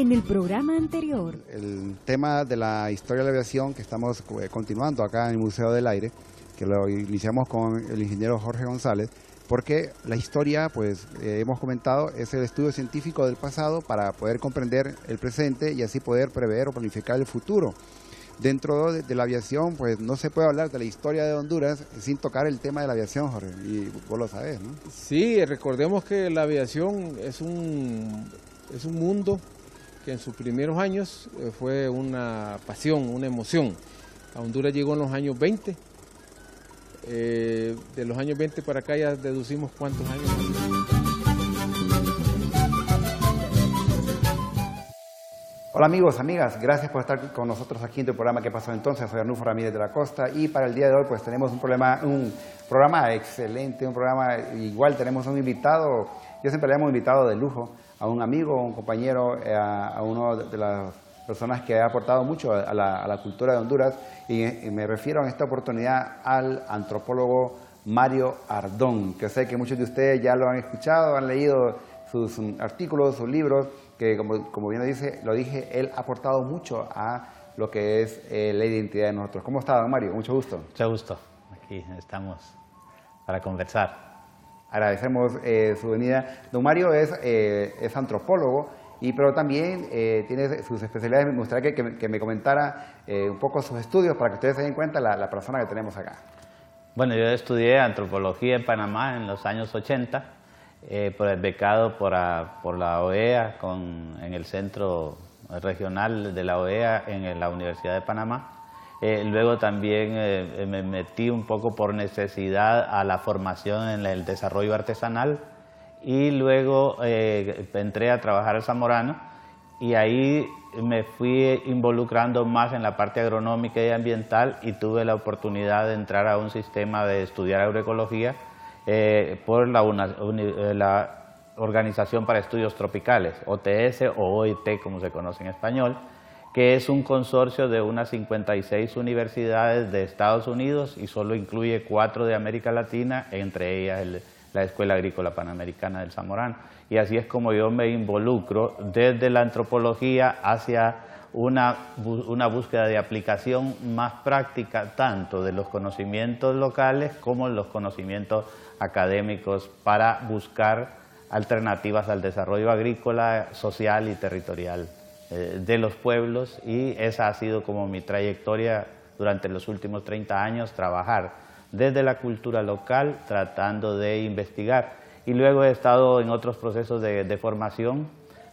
En el programa anterior. El tema de la historia de la aviación que estamos continuando acá en el Museo del Aire, que lo iniciamos con el ingeniero Jorge González, porque la historia, pues hemos comentado, es el estudio científico del pasado para poder comprender el presente y así poder prever o planificar el futuro. Dentro de la aviación, pues no se puede hablar de la historia de Honduras sin tocar el tema de la aviación, Jorge, y vos lo sabés, ¿no? Sí, recordemos que la aviación es un mundo que en sus primeros años fue una pasión, una emoción. A Honduras llegó en los años 20, de los años 20 para acá ya deducimos cuántos años. Hola amigos, amigas, gracias por estar con nosotros aquí en el programa ¿Qué pasó entonces? Soy Arnulfo Ramírez de la Costa y para el día de hoy pues tenemos un programa excelente, un programa igual, tenemos un invitado, yo siempre le llamo invitado de lujo, a un amigo, un compañero, a uno de las personas que ha aportado mucho a la cultura de Honduras y me refiero en esta oportunidad al antropólogo Mario Ardón, que sé que muchos de ustedes ya lo han escuchado, han leído sus artículos, sus libros, que como bien lo dije, él ha aportado mucho a lo que es la identidad de nosotros. ¿Cómo está, don Mario? Mucho gusto. Mucho gusto. Aquí estamos para conversar. Agradecemos su venida. Don Mario es antropólogo, pero también tiene sus especialidades. Me gustaría que me comentara un poco sus estudios para que ustedes se den cuenta la persona que tenemos acá. Bueno, yo estudié antropología en Panamá en los años 80, becado por la OEA en el centro regional de la OEA en la Universidad de Panamá. Luego también me metí un poco por necesidad a la formación en el desarrollo artesanal y luego entré a trabajar al Zamorano y ahí me fui involucrando más en la parte agronómica y ambiental y tuve la oportunidad de entrar a un sistema de estudiar agroecología por la Organización para Estudios Tropicales, OTS o OIT como se conoce en español, que es un consorcio de unas 56 universidades de Estados Unidos y solo incluye 4 de América Latina, entre ellas la Escuela Agrícola Panamericana del Zamorano. Y así es como yo me involucro desde la antropología hacia una búsqueda de aplicación más práctica, tanto de los conocimientos locales como los conocimientos académicos para buscar alternativas al desarrollo agrícola, social y territorial de los pueblos, y esa ha sido como mi trayectoria durante los últimos 30 años, trabajar desde la cultura local tratando de investigar, y luego he estado en otros procesos de formación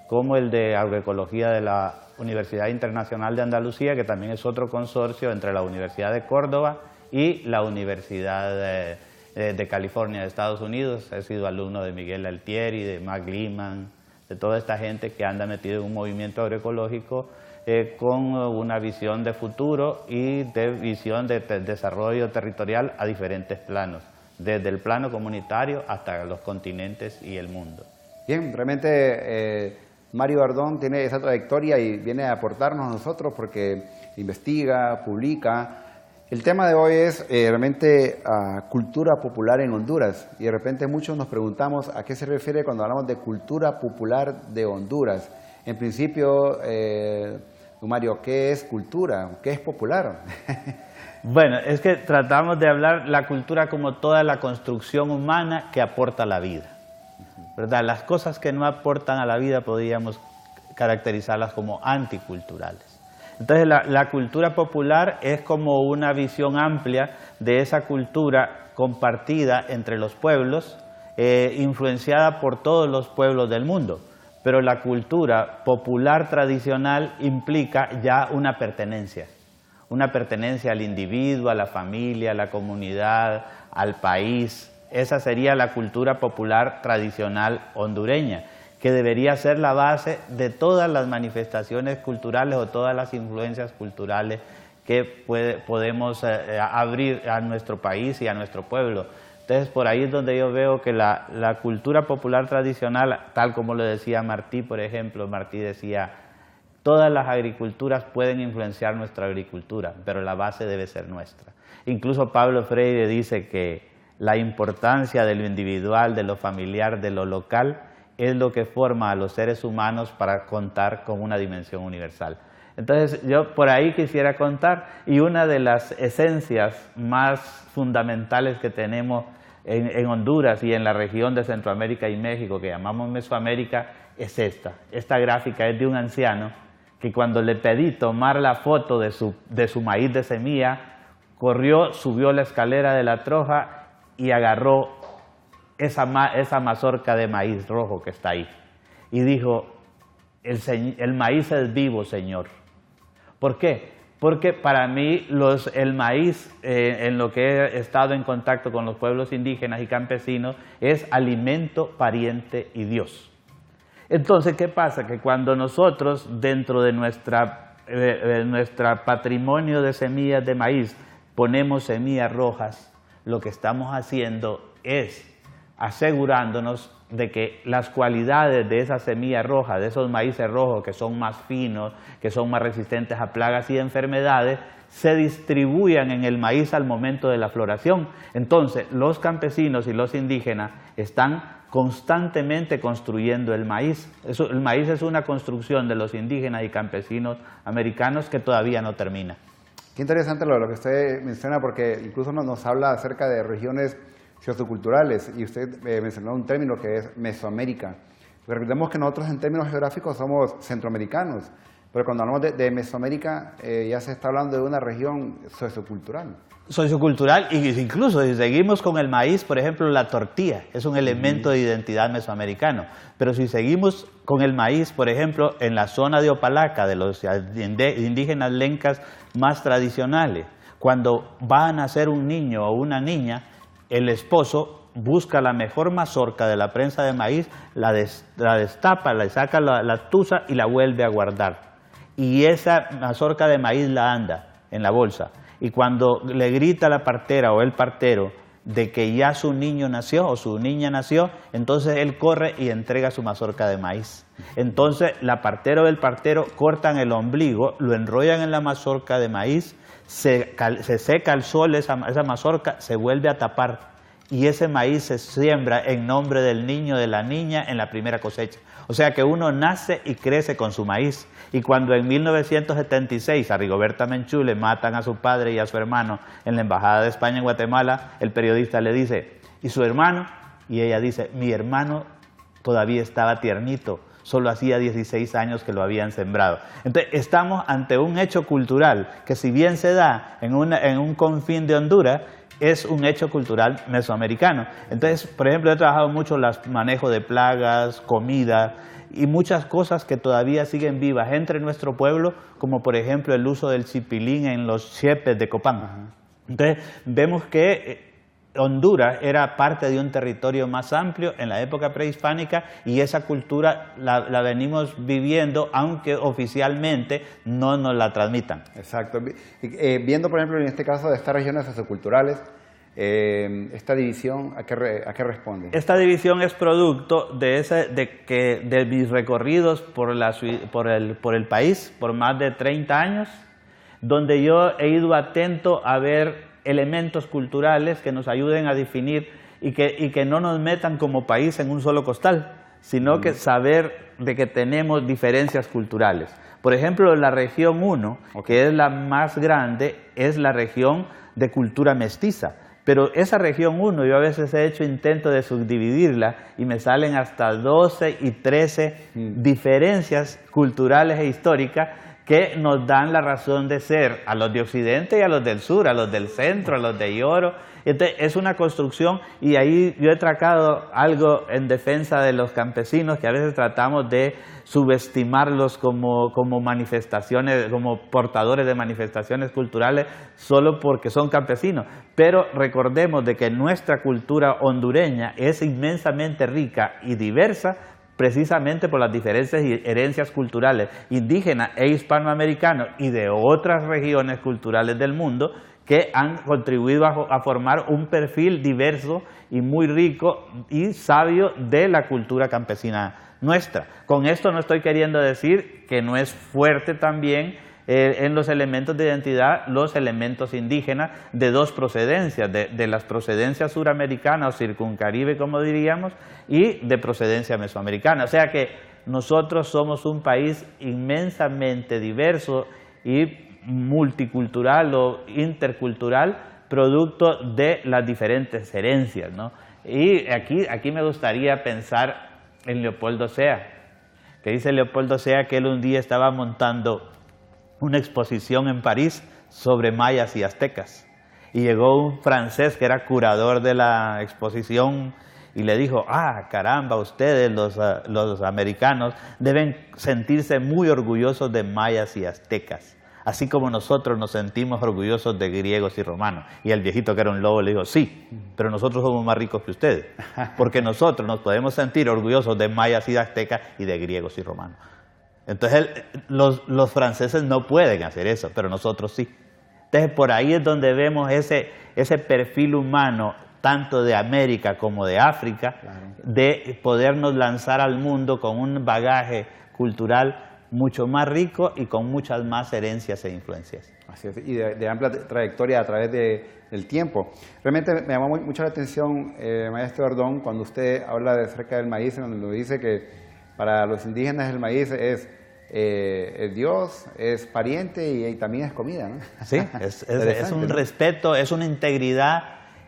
como el de agroecología de la Universidad Internacional de Andalucía, que también es otro consorcio entre la Universidad de Córdoba y la Universidad de California de Estados Unidos. He sido alumno de Miguel Altieri, de Mac Liman, de toda esta gente que anda metido en un movimiento agroecológico con una visión de futuro y de visión de desarrollo territorial a diferentes planos, desde el plano comunitario hasta los continentes y el mundo. Bien, realmente Mario Ardón tiene esa trayectoria y viene a aportarnos a nosotros porque investiga, publica. El tema de hoy es realmente cultura popular en Honduras, y de repente muchos nos preguntamos a qué se refiere cuando hablamos de cultura popular de Honduras. En principio, Mario, ¿qué es cultura? ¿Qué es popular? Bueno, es que tratamos de hablar la cultura como toda la construcción humana que aporta a la vida, ¿verdad? Las cosas que no aportan a la vida podríamos caracterizarlas como anticulturales. Entonces la cultura popular es como una visión amplia de esa cultura compartida entre los pueblos, influenciada por todos los pueblos del mundo. Pero la cultura popular tradicional implica ya una pertenencia al individuo, a la familia, a la comunidad, al país. Esa sería la cultura popular tradicional hondureña, que debería ser la base de todas las manifestaciones culturales o todas las influencias culturales que podemos abrir a nuestro país y a nuestro pueblo. Entonces, por ahí es donde yo veo que la cultura popular tradicional, tal como lo decía Martí, por ejemplo, Martí decía, todas las agriculturas pueden influenciar nuestra agricultura, pero la base debe ser nuestra. Incluso Pablo Freire dice que la importancia de lo individual, de lo familiar, de lo local, es lo que forma a los seres humanos para contar con una dimensión universal. Entonces yo por ahí quisiera contar, y una de las esencias más fundamentales que tenemos en Honduras y en la región de Centroamérica y México, que llamamos Mesoamérica, es esta. Esta gráfica es de un anciano que cuando le pedí tomar la foto de su maíz de semilla, corrió, subió la escalera de la troja y agarró esa mazorca de maíz rojo que está ahí. Y dijo, el maíz es vivo, Señor. ¿Por qué? Porque para mí el maíz, en lo que he estado en contacto con los pueblos indígenas y campesinos, es alimento, pariente y Dios. Entonces, ¿qué pasa? Que cuando nosotros, dentro de nuestra patrimonio de semillas de maíz, ponemos semillas rojas, lo que estamos haciendo es asegurándonos de que las cualidades de esa semilla roja, de esos maíces rojos que son más finos, que son más resistentes a plagas y enfermedades, se distribuyan en el maíz al momento de la floración. Entonces, los campesinos y los indígenas están constantemente construyendo el maíz. El maíz es una construcción de los indígenas y campesinos americanos que todavía no termina. Qué interesante lo que usted menciona, porque incluso nos habla acerca de regiones socioculturales, y usted mencionó un término que es Mesoamérica. Recordemos que nosotros en términos geográficos somos centroamericanos, pero cuando hablamos de Mesoamérica ya se está hablando de una región sociocultural. Sociocultural, y incluso si seguimos con el maíz, por ejemplo, la tortilla es un elemento de identidad mesoamericano. Pero si seguimos con el maíz, por ejemplo, en la zona de Opalaca, de los indígenas lencas más tradicionales, cuando va a nacer un niño o una niña, el esposo busca la mejor mazorca de la prensa de maíz, la destapa, le saca la tusa y la vuelve a guardar. Y esa mazorca de maíz la anda en la bolsa. Y cuando le grita la partera o el partero de que ya su niño nació o su niña nació, entonces él corre y entrega su mazorca de maíz. Entonces la partera o el partero cortan el ombligo, lo enrollan en la mazorca de maíz, se seca al sol esa mazorca, se vuelve a tapar y ese maíz se siembra en nombre del niño, de la niña en la primera cosecha. O sea que uno nace y crece con su maíz. Y cuando en 1976 a Rigoberta Menchú le matan a su padre y a su hermano en la Embajada de España en Guatemala, el periodista le dice, ¿y su hermano? Y ella dice, mi hermano todavía estaba tiernito, solo hacía 16 años que lo habían sembrado. Entonces estamos ante un hecho cultural que si bien se da en un confín de Honduras, es un hecho cultural mesoamericano. Entonces, por ejemplo, he trabajado mucho el manejo de plagas, comida y muchas cosas que todavía siguen vivas entre nuestro pueblo, como por ejemplo el uso del chipilín en los chepes de Copán. Entonces, vemos que Honduras era parte de un territorio más amplio en la época prehispánica y esa cultura la venimos viviendo, aunque oficialmente no nos la transmitan. Exacto. Viendo, por ejemplo, en este caso de estas regiones socioculturales, esta división, ¿a qué responde? Esta división es producto de mis recorridos por el país por más de 30 años, donde yo he ido atento a ver elementos culturales que nos ayuden a definir y que no nos metan como país en un solo costal, sino que saber de que tenemos diferencias culturales. Por ejemplo, la región 1, que es la más grande, es la región de cultura mestiza. Pero esa región 1, yo a veces he hecho intento de subdividirla y me salen hasta 12 y 13 diferencias culturales e históricas que nos dan la razón de ser a los de Occidente y a los del sur, a los del centro, a los de Lloro. Entonces, es una construcción y ahí yo he tratado algo en defensa de los campesinos, que a veces tratamos de subestimarlos como manifestaciones, como portadores de manifestaciones culturales solo porque son campesinos. Pero recordemos de que nuestra cultura hondureña es inmensamente rica y diversa, precisamente por las diferentes herencias culturales indígenas e hispanoamericanas y de otras regiones culturales del mundo que han contribuido a formar un perfil diverso y muy rico y sabio de la cultura campesina nuestra. Con esto no estoy queriendo decir que no es fuerte también en los elementos de identidad, los elementos indígenas de dos procedencias, de las procedencias suramericanas o circuncaribe, como diríamos, y de procedencia mesoamericana. O sea que nosotros somos un país inmensamente diverso y multicultural o intercultural, producto de las diferentes herencias, ¿no? Y aquí me gustaría pensar en Leopoldo Sea, que dice Leopoldo Sea que él un día estaba montando una exposición en París sobre mayas y aztecas. Y llegó un francés que era curador de la exposición y le dijo, caramba, ustedes los americanos deben sentirse muy orgullosos de mayas y aztecas, así como nosotros nos sentimos orgullosos de griegos y romanos. Y el viejito, que era un lobo, le dijo, sí, pero nosotros somos más ricos que ustedes, porque nosotros nos podemos sentir orgullosos de mayas y aztecas y de griegos y romanos. Entonces los franceses no pueden hacer eso, pero nosotros sí. Entonces por ahí es donde vemos ese perfil humano, tanto de América como de África, claro, de podernos lanzar al mundo con un bagaje cultural mucho más rico y con muchas más herencias e influencias. Así es, y de amplia trayectoria a través del tiempo. Realmente me llamó mucho la atención, maestro Ardón, cuando usted habla acerca del maíz, cuando dice que para los indígenas el maíz es Dios, es pariente y también es comida, ¿no? Sí, es un respeto, es una integridad.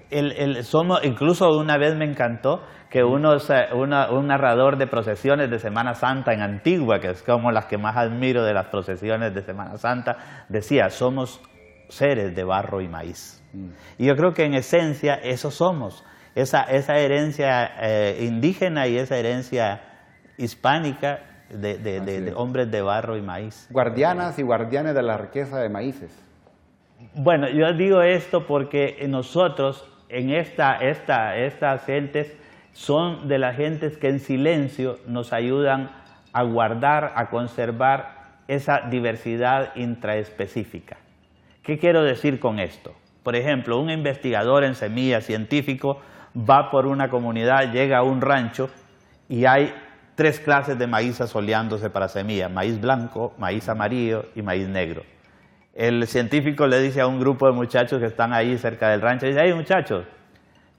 Incluso una vez me encantó que un narrador de procesiones de Semana Santa en Antigua, que es como las que más admiro de las procesiones de Semana Santa, decía, somos seres de barro y maíz. Y yo creo que en esencia eso somos, esa herencia indígena y esa herencia hispánica de hombres de barro y maíz. Guardianas y guardianes de la riqueza de maíces. Bueno, yo digo esto porque nosotros, en estas gentes, son de las gentes que en silencio nos ayudan a guardar, a conservar esa diversidad intraespecífica. ¿Qué quiero decir con esto? Por ejemplo, un investigador en semillas científico va por una comunidad, llega a un rancho y hay 3 clases de maíz asoleándose para semilla: maíz blanco, maíz amarillo y maíz negro. El científico le dice a un grupo de muchachos que están ahí cerca del rancho, dice, hey muchachos,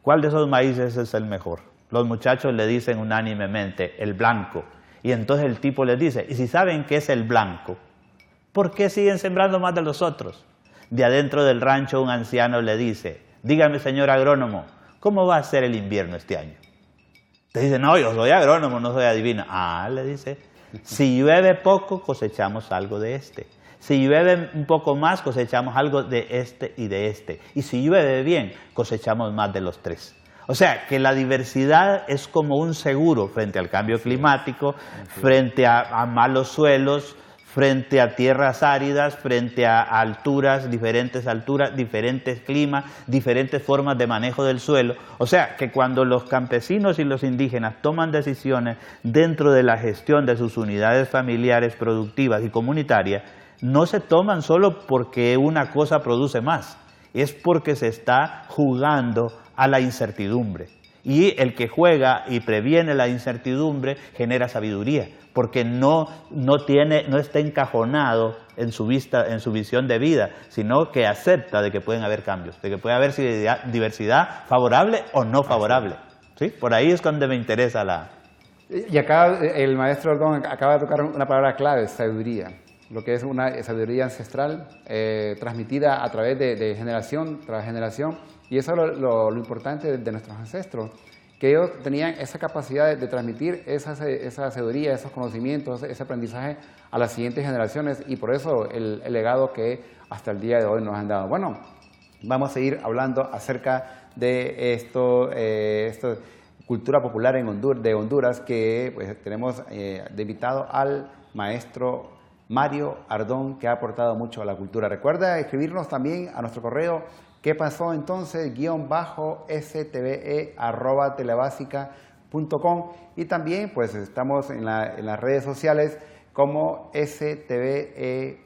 ¿cuál de esos maíces es el mejor? Los muchachos le dicen unánimemente, el blanco. Y entonces el tipo les dice, ¿y si saben qué es el blanco? ¿Por qué siguen sembrando más de los otros? De adentro del rancho un anciano le dice, dígame señor agrónomo, ¿cómo va a ser el invierno este año? Te dice, no, yo soy agrónomo, no soy adivino. Le dice, si llueve poco, cosechamos algo de este. Si llueve un poco más, cosechamos algo de este y de este. Y si llueve bien, cosechamos más de los 3. O sea, que la diversidad es como un seguro frente al cambio climático, frente a malos suelos, frente a tierras áridas, frente a alturas, diferentes climas, diferentes formas de manejo del suelo. O sea, que cuando los campesinos y los indígenas toman decisiones dentro de la gestión de sus unidades familiares productivas y comunitarias, no se toman solo porque una cosa produce más, es porque se está jugando a la incertidumbre. Y el que juega y previene la incertidumbre genera sabiduría, porque no está encajonado en su visión de vida, sino que acepta de que pueden haber cambios, de que puede haber diversidad favorable o no favorable. ¿Sí? Por ahí es donde me interesa la... Y acá el maestro Ardón acaba de tocar una palabra clave, sabiduría. Lo que es una sabiduría ancestral transmitida a través de generación tras generación. Y eso es lo importante de nuestros ancestros, que ellos tenían esa capacidad de transmitir esa sabiduría, esos conocimientos, ese aprendizaje a las siguientes generaciones, y por eso el legado que hasta el día de hoy nos han dado. Bueno, vamos a seguir hablando acerca de esto cultura popular de Honduras, que pues, tenemos de invitado al maestro Mario Ardón, que ha aportado mucho a la cultura. Recuerda escribirnos también a nuestro correo ¿qué pasó entonces? _ste@telebasica.com, y también pues estamos en las redes sociales como STVE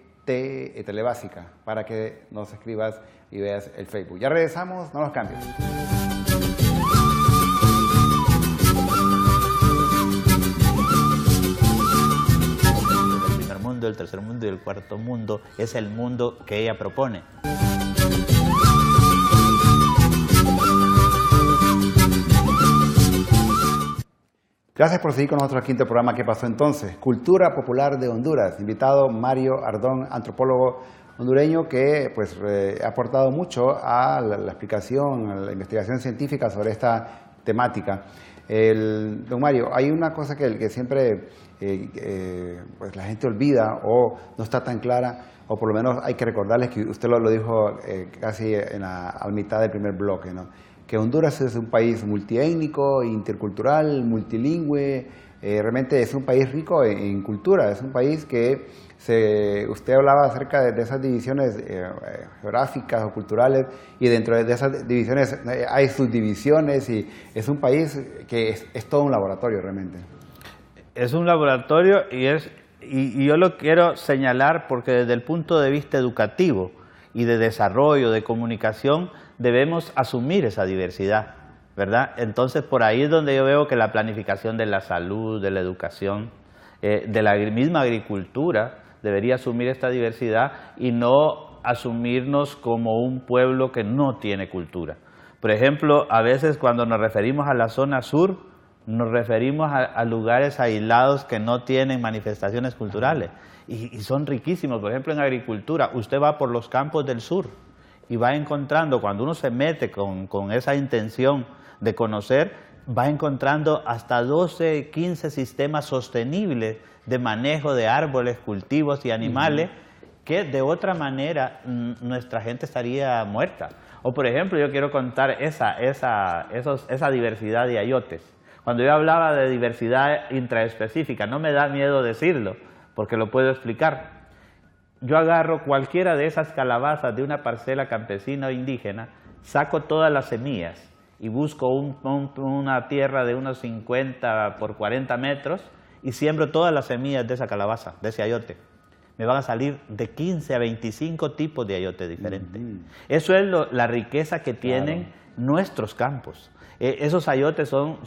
Telebásica, para que nos escribas y veas el Facebook. Ya regresamos, no nos cambies. mundo, el tercer mundo y el cuarto mundo es el mundo que ella propone. Gracias por seguir con nosotros aquí en el programa ¿Qué pasó entonces? Cultura Popular de Honduras. Invitado Mario Ardón, antropólogo hondureño que pues, ha aportado mucho a la explicación, a la investigación científica sobre esta temática. Don Mario, hay una cosa que siempre pues la gente olvida o no está tan clara, o por lo menos hay que recordarles que usted lo dijo casi a mitad del primer bloque, ¿no? Que Honduras es un país multiétnico, intercultural, multilingüe, realmente es un país rico en cultura, es un país que usted hablaba acerca de esas divisiones geográficas o culturales, y dentro de esas divisiones hay subdivisiones, y es un país que es todo un laboratorio realmente. Es un laboratorio y yo lo quiero señalar porque desde el punto de vista educativo y de desarrollo, de comunicación, debemos asumir esa diversidad, ¿verdad? Entonces, por ahí es donde yo veo que la planificación de la salud, de la educación, de la misma agricultura, debería asumir esta diversidad y no asumirnos como un pueblo que no tiene cultura. Por ejemplo, a veces cuando nos referimos a la zona sur, nos referimos a lugares aislados que no tienen manifestaciones culturales y son riquísimos. Por ejemplo, en agricultura, usted va por los campos del sur y va encontrando, cuando uno se mete con esa intención de conocer, va encontrando hasta 12, 15 sistemas sostenibles de manejo de árboles, cultivos y animales, que de otra manera nuestra gente estaría muerta. O por ejemplo, yo quiero contar esa diversidad de ayotes. Cuando yo hablaba de diversidad intraespecífica, no me da miedo decirlo, porque lo puedo explicar. Yo agarro cualquiera de esas calabazas de una parcela campesina o indígena, saco todas las semillas y busco una tierra de unos 50 por 40 metros y siembro todas las semillas de esa calabaza, de ese ayote. Me van a salir de 15 a 25 tipos de ayote diferentes. Eso es la riqueza que tienen nuestros campos. Esos ayotes son,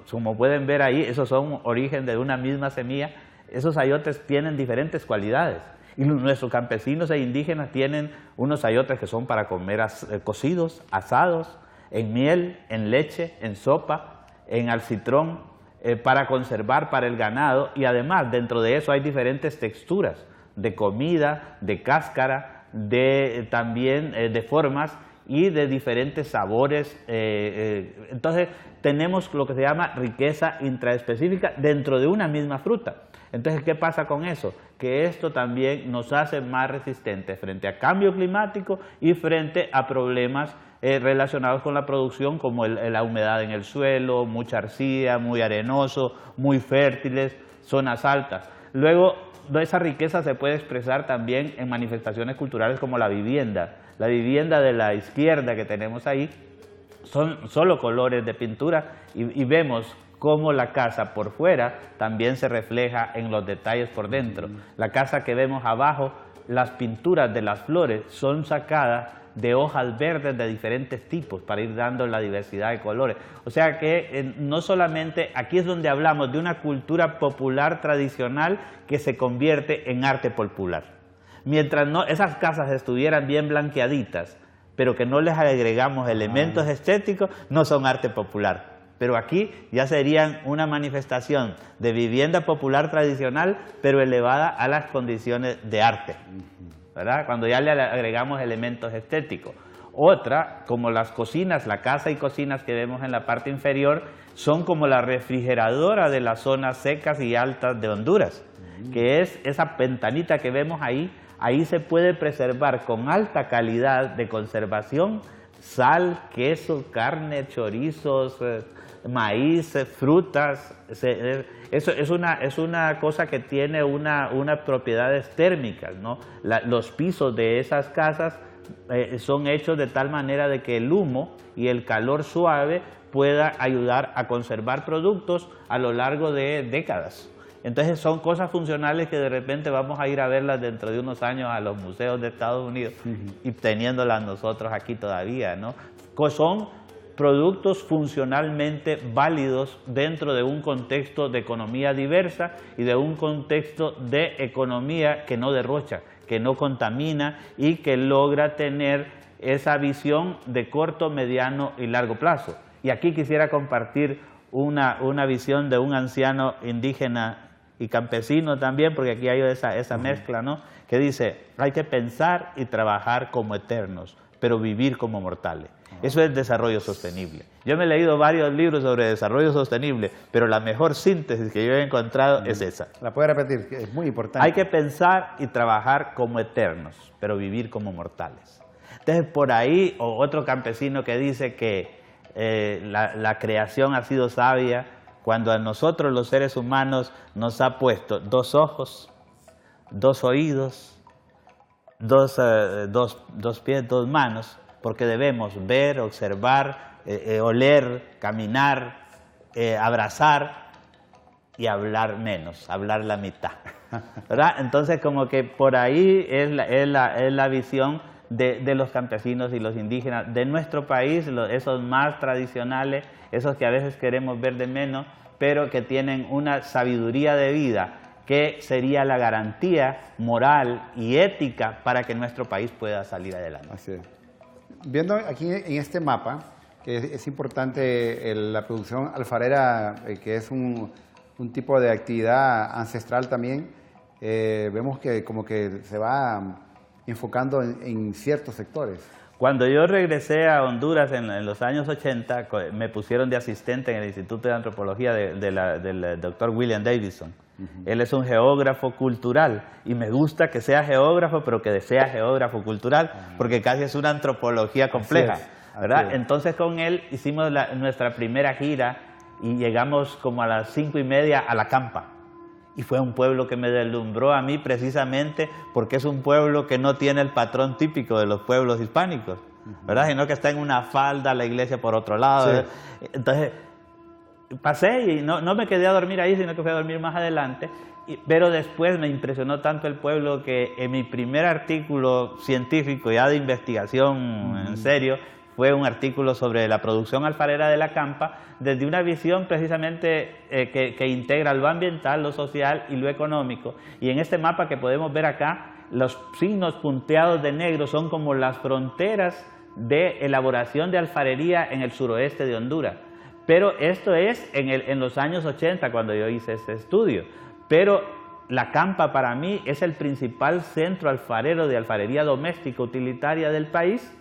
como pueden ver ahí, esos son origen de una misma semilla. Esos ayotes tienen diferentes cualidades. Y nuestros campesinos e indígenas tienen unos ayotes que son para comer cocidos, asados, en miel, en leche, en sopa, en alcitrón, para conservar para el ganado. Y además, dentro de eso hay diferentes texturas de comida, de cáscara, también de formas y de diferentes sabores. Entonces, tenemos lo que se llama riqueza intraespecífica dentro de una misma fruta. Entonces, ¿qué pasa con eso? Que esto también nos hace más resistentes frente a cambio climático y frente a problemas relacionados con la producción, como la humedad en el suelo, mucha arcilla, muy arenoso, muy fértiles, zonas altas. Luego, esa riqueza se puede expresar también en manifestaciones culturales como la vivienda. La vivienda de la izquierda que tenemos ahí son solo colores de pintura y vemos cómo la casa por fuera también se refleja en los detalles por dentro. La casa que vemos abajo, las pinturas de las flores son sacadas de hojas verdes de diferentes tipos para ir dando la diversidad de colores. O sea que no solamente, aquí es donde hablamos de una cultura popular tradicional que se convierte en arte popular. Mientras esas casas estuvieran bien blanqueaditas, pero que no les agregamos elementos estéticos, no son arte popular. Pero aquí ya serían una manifestación de vivienda popular tradicional, pero elevada a las condiciones de arte, ¿verdad? Cuando ya le agregamos elementos estéticos. Otra, como las cocinas, la casa y cocinas que vemos en la parte inferior, son como la refrigeradora de las zonas secas y altas de Honduras, que es esa ventanita que vemos ahí. Ahí se puede preservar con alta calidad de conservación sal, queso, carne, chorizos, maíz, frutas. Eso es una cosa que tiene unas propiedades térmicas, ¿no? Los pisos de esas casas son hechos de tal manera de que el humo y el calor suave pueda ayudar a conservar productos a lo largo de décadas. Entonces son cosas funcionales que de repente vamos a ir a verlas dentro de unos años a los museos de Estados Unidos y teniéndolas nosotros aquí todavía, ¿no? Son productos funcionalmente válidos dentro de un contexto de economía diversa y de un contexto de economía que no derrocha, que no contamina y que logra tener esa visión de corto, mediano y largo plazo. Y aquí quisiera compartir una visión de un anciano indígena y campesino también, porque aquí hay esa mezcla, ¿no? Que dice, hay que pensar y trabajar como eternos, pero vivir como mortales. Eso es desarrollo sostenible. Yo me he leído varios libros sobre desarrollo sostenible, pero la mejor síntesis que yo he encontrado es esa. ¿La puede repetir? Es muy importante. Hay que pensar y trabajar como eternos, pero vivir como mortales. Entonces, por ahí, otro campesino que dice que la creación ha sido sabia cuando a nosotros los seres humanos nos ha puesto 2 ojos, 2 oídos, 2 pies, 2 manos, porque debemos ver, observar, oler, caminar, abrazar y hablar menos, hablar la mitad, ¿verdad? Entonces, como que por ahí es la visión de los campesinos y los indígenas de nuestro país, esos más tradicionales, esos que a veces queremos ver de menos, pero que tienen una sabiduría de vida que sería la garantía moral y ética para que nuestro país pueda salir adelante. Así es. Viendo aquí en este mapa, que es importante la producción alfarera, que es un tipo de actividad ancestral también, vemos que como que se va enfocando en ciertos sectores. Cuando yo regresé a Honduras en los años 80, me pusieron de asistente en el Instituto de Antropología del doctor William Davidson. Él es un geógrafo cultural y me gusta que sea geógrafo, pero que sea geógrafo cultural, porque casi es una antropología compleja, ¿verdad? Entonces con él hicimos nuestra primera gira y llegamos como a las 5:30 a La Campa. Y fue un pueblo que me deslumbró a mí precisamente porque es un pueblo que no tiene el patrón típico de los pueblos hispánicos, ¿verdad? Sino que está en una falda, la iglesia por otro lado. Sí. Entonces pasé y no me quedé a dormir ahí, sino que fui a dormir más adelante. Pero después me impresionó tanto el pueblo que en mi primer artículo científico ya de investigación en serio fue un artículo sobre la producción alfarera de La Campa desde una visión precisamente que integra lo ambiental, lo social y lo económico. Y en este mapa que podemos ver acá, los signos punteados de negro son como las fronteras de elaboración de alfarería en el suroeste de Honduras. Pero esto es en los años 80 cuando yo hice este estudio. Pero La Campa para mí es el principal centro alfarero de alfarería doméstica utilitaria del país,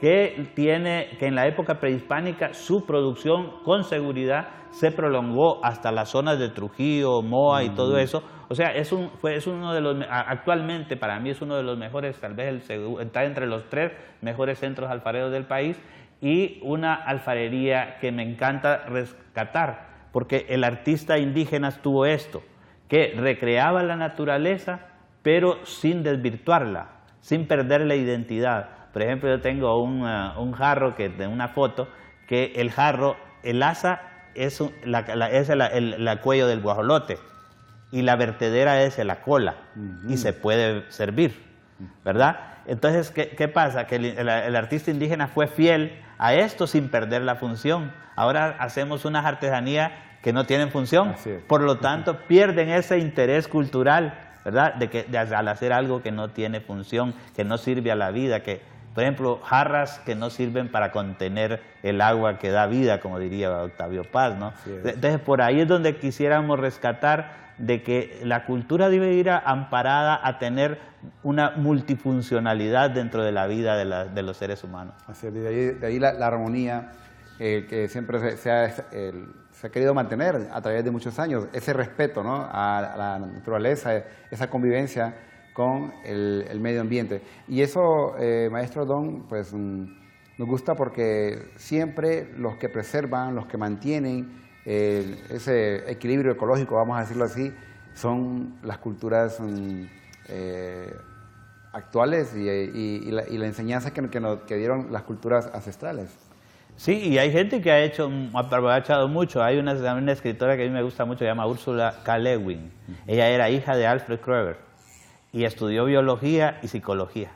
que en la época prehispánica su producción con seguridad se prolongó hasta las zonas de Trujillo, Moa y todo eso. O sea, es uno de los, actualmente para mí es uno de los mejores, tal vez está entre los 3 mejores centros alfareros del país, y una alfarería que me encanta rescatar, porque el artista indígena tuvo esto, que recreaba la naturaleza, pero sin desvirtuarla, sin perder la identidad. Por ejemplo, yo tengo un jarro de una foto, que el jarro, el asa es el cuello del guajolote y la vertedera es la cola y se puede servir, ¿verdad? Entonces, ¿qué pasa? Que el artista indígena fue fiel a esto sin perder la función. Ahora hacemos unas artesanías que no tienen función, por lo tanto pierden ese interés cultural, ¿verdad? Al hacer algo que no tiene función, que no sirve a la vida, por ejemplo, jarras que no sirven para contener el agua que da vida, como diría Octavio Paz, ¿no? Entonces, por ahí es donde quisiéramos rescatar de que la cultura debe ir amparada a tener una multifuncionalidad dentro de la vida de los seres humanos. Así es, de ahí la armonía que siempre se ha querido mantener a través de muchos años, ese respeto, ¿no?, a la naturaleza, esa convivencia con el medio ambiente. Y eso, maestro Don, pues nos gusta porque siempre los que preservan, los que mantienen ese equilibrio ecológico, vamos a decirlo así, son las culturas actuales y la enseñanza que dieron las culturas ancestrales. Sí, y hay gente que ha aprovechado mucho. Hay una escritora que a mí me gusta mucho, se llama Ursula K. Le Guin. Ella era hija de Alfred Kroeber y estudió biología y psicología.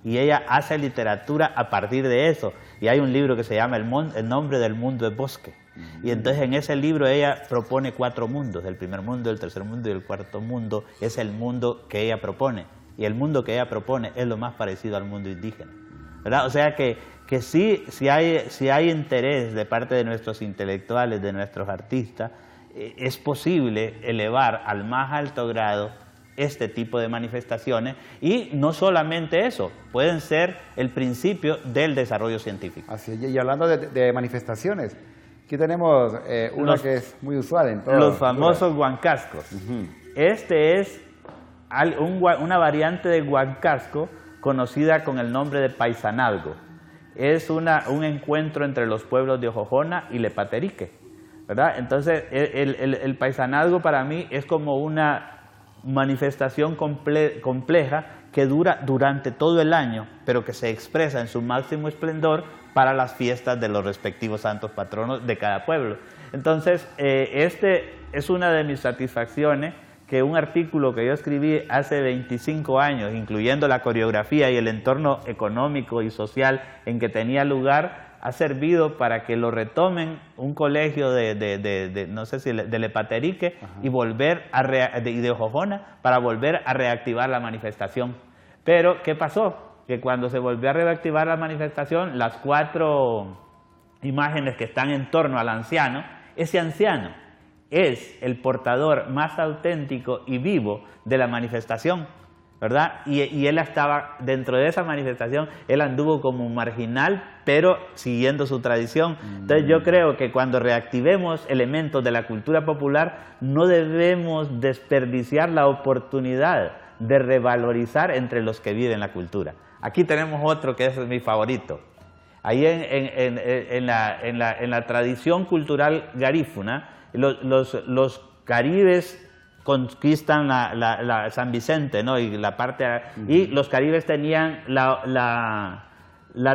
Y ella hace literatura a partir de eso. Y hay un libro que se llama El nombre del mundo es bosque. Y entonces en ese libro ella propone 4 mundos. El primer mundo, el tercer mundo y el cuarto mundo es el mundo que ella propone. Y el mundo que ella propone es lo más parecido al mundo indígena, ¿verdad? O sea que sí hay interés de parte de nuestros intelectuales, de nuestros artistas, es posible elevar al más alto grado este tipo de manifestaciones, y no solamente eso, pueden ser el principio del desarrollo científico. Así es, y hablando de manifestaciones, aquí tenemos una que es muy usual en todos los famosos huancascos. Este es una variante de huancasco conocida con el nombre de paisanalgo. Es un encuentro entre los pueblos de Ojojona y Lepaterique, ¿verdad? Entonces el paisanalgo para mí es como una manifestación compleja que dura durante todo el año, pero que se expresa en su máximo esplendor para las fiestas de los respectivos santos patronos de cada pueblo. Entonces, este es una de mis satisfacciones, que un artículo que yo escribí hace 25 años, incluyendo la coreografía y el entorno económico y social en que tenía lugar, ha servido para que lo retomen un colegio no sé si de Lepaterique y de Ojojona, para volver a reactivar la manifestación. Pero, ¿qué pasó? Que cuando se volvió a reactivar la manifestación, las 4 imágenes que están en torno al anciano, ese anciano es el portador más auténtico y vivo de la manifestación, ¿verdad? Y él estaba dentro de esa manifestación, él anduvo como un marginal, pero siguiendo su tradición. Entonces yo creo que cuando reactivemos elementos de la cultura popular, no debemos desperdiciar la oportunidad de revalorizar entre los que viven la cultura. Aquí tenemos otro que es mi favorito. Ahí en la tradición cultural garífuna, los caribes conquistan San Vicente, ¿no? Y los caribes tenían la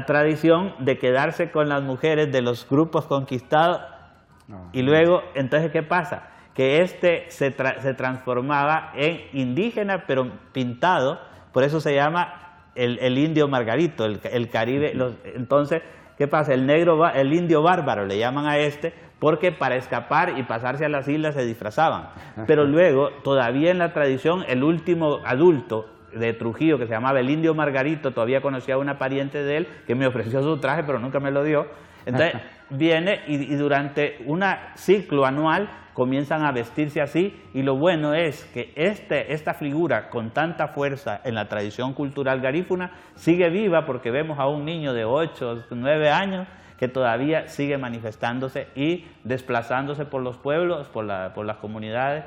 tradición de quedarse con las mujeres de los grupos conquistados. Y luego, entonces, ¿qué pasa? Que se transformaba en indígena, pero pintado, por eso se llama el indio margarito, el caribe. Entonces, ¿qué pasa? El indio bárbaro le llaman a porque para escapar y pasarse a las islas se disfrazaban. Pero luego, todavía en la tradición, el último adulto de Trujillo, que se llamaba el indio Margarito, todavía conocía a una pariente de él que me ofreció su traje, pero nunca me lo dio. Entonces, viene y durante un ciclo anual comienzan a vestirse así, y lo bueno es que esta figura con tanta fuerza en la tradición cultural garífuna sigue viva, porque vemos a un niño de 8 o 9 años que todavía sigue manifestándose y desplazándose por los pueblos, por las comunidades,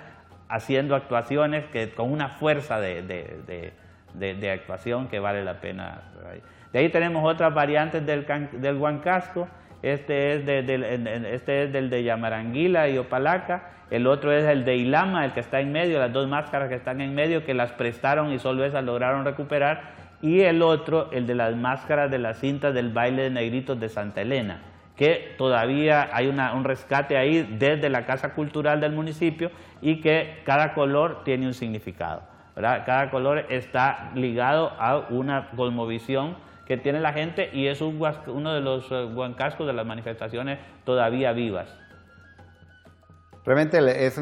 haciendo actuaciones con una fuerza de actuación que vale la pena. De ahí tenemos otras variantes del huancasco. Este es del de Yamaranguila y Opalaca, el otro es el de Ilama, el que está en medio, las 2 máscaras que están en medio, que las prestaron y solo esas lograron recuperar, y el otro, el de las máscaras de las cintas del baile de negritos de Santa Elena, que todavía hay un rescate ahí desde la Casa Cultural del municipio, y que cada color tiene un significado, ¿verdad? Cada color está ligado a una cosmovisión que tiene la gente, y es uno de los huancascos de las manifestaciones todavía vivas. Realmente es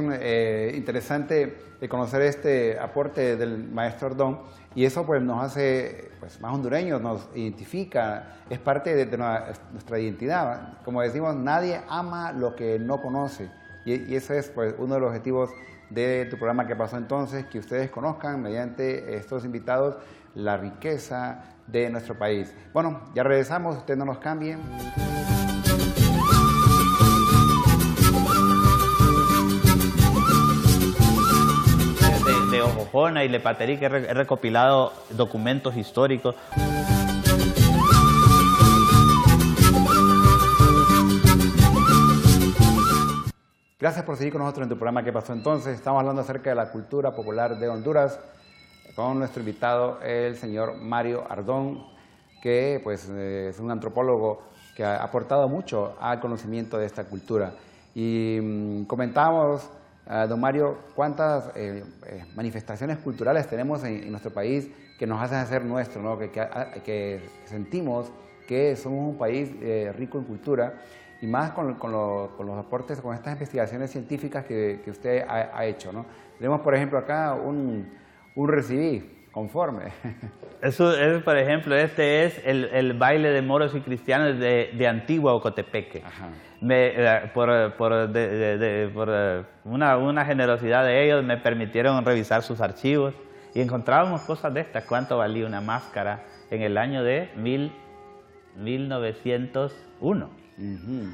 interesante conocer este aporte del maestro Ordón, y eso pues nos hace más hondureños, nos identifica, es parte de nuestra identidad. Como decimos, nadie ama lo que no conoce, y ese es pues uno de los objetivos de tu programa ¿Qué pasó entonces? Que ustedes conozcan mediante estos invitados la riqueza de nuestro país. Bueno, ya regresamos, ustedes no nos cambien. De Ojojona y Lepaterique he recopilado documentos históricos. Gracias por seguir con nosotros en tu programa ¿Qué pasó entonces? Estamos hablando acerca de la cultura popular de Honduras con nuestro invitado, el señor Mario Ardón, que pues es un antropólogo que ha aportado mucho al conocimiento de esta cultura. Y comentábamos, don Mario, cuántas manifestaciones culturales tenemos en nuestro país que nos hacen hacer nuestro, ¿no? Que sentimos que somos un país rico en cultura, y más con los aportes, con estas investigaciones científicas que usted ha hecho, ¿no? Tenemos, por ejemplo, acá un recibí conforme. Eso es, por ejemplo, este es el baile de moros y cristianos de Antigua Ocotepeque. Por una generosidad de ellos me permitieron revisar sus archivos y encontrábamos cosas de estas. ¿Cuánto valía una máscara en el año de 1901?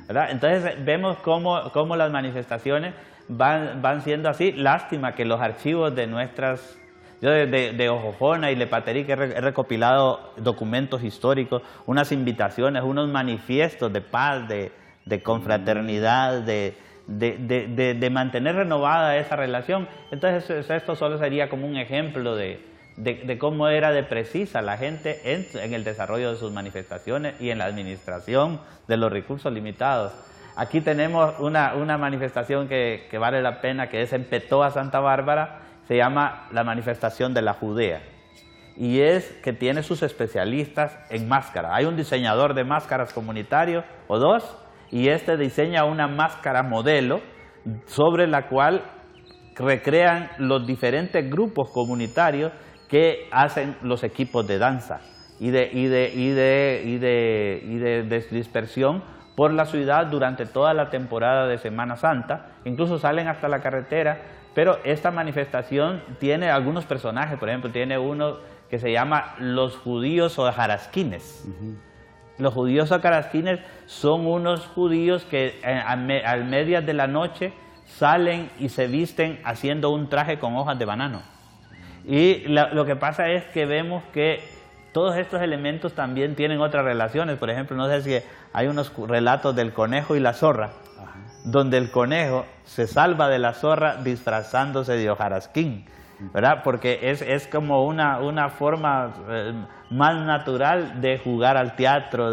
¿Verdad? Entonces vemos cómo las manifestaciones van siendo así. Lástima que los archivos de nuestras... Yo de Ojojona y Lepateri, que he recopilado documentos históricos, unas invitaciones, unos manifiestos de paz, de confraternidad, de mantener renovada esa relación. Entonces esto solo sería como un ejemplo de cómo era de precisa la gente en el desarrollo de sus manifestaciones y en la administración de los recursos limitados. Aquí tenemos una manifestación que vale la pena, que es en Petoa, Santa Bárbara. Se llama la manifestación de la Judea, y es que tiene sus especialistas en máscaras. Hay un diseñador de máscaras comunitario o dos, y este diseña una máscara modelo sobre la cual recrean los diferentes grupos comunitarios que hacen los equipos de danza y de dispersión por la ciudad durante toda la temporada de Semana Santa. Incluso salen hasta la carretera. Pero esta manifestación tiene algunos personajes. Por ejemplo, tiene uno que se llama los judíos o jarasquines. Los judíos o jarasquines son unos judíos que a medias de la noche salen y se visten haciendo un traje con hojas de banano. Y lo que pasa es que vemos que todos estos elementos también tienen otras relaciones. Por ejemplo, no sé si hay unos relatos del conejo y la zorra, donde el conejo se salva de la zorra disfrazándose de hojarasquín, ¿verdad? Porque es como una forma más natural de jugar al teatro,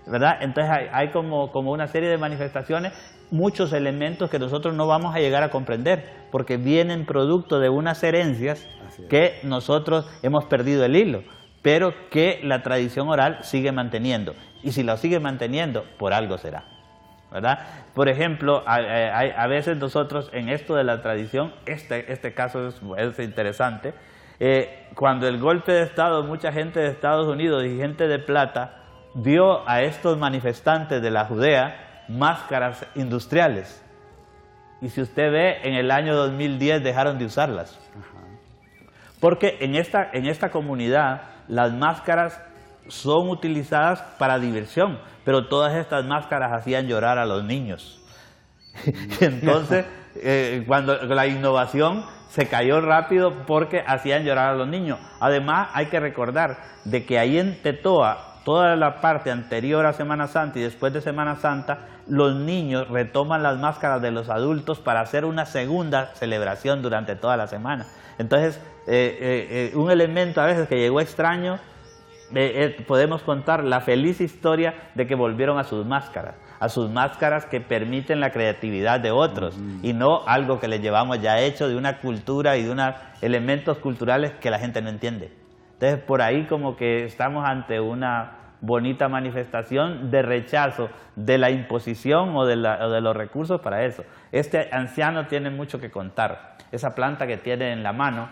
¿verdad? Entonces hay como una serie de manifestaciones, muchos elementos que nosotros no vamos a llegar a comprender, porque vienen producto de unas herencias que nosotros hemos perdido el hilo, pero que la tradición oral sigue manteniendo. Y si lo sigue manteniendo, por algo será, ¿verdad? Por ejemplo, a veces nosotros en esto de la tradición, este caso es interesante, cuando el golpe de Estado, mucha gente de Estados Unidos y gente de plata dio a estos manifestantes de la Judea máscaras industriales, y si usted ve, en el año 2010 dejaron de usarlas, porque en esta comunidad las máscaras son utilizadas para diversión, pero todas estas máscaras hacían llorar a los niños. Entonces, cuando la innovación se cayó rápido porque hacían llorar a los niños. Además, hay que recordar de que ahí en Tetoa, toda la parte anterior a Semana Santa y después de Semana Santa, los niños retoman las máscaras de los adultos para hacer una segunda celebración durante toda la semana. Entonces, un elemento a veces que llegó extraño, podemos contar la feliz historia de que volvieron a sus máscaras que permiten la creatividad de otros, y no algo que les llevamos ya hecho de una cultura y de unos elementos culturales que la gente no entiende. Entonces, por ahí como que estamos ante una bonita manifestación de rechazo de la imposición o de los recursos para eso. Este anciano tiene mucho que contar. Esa planta que tiene en la mano,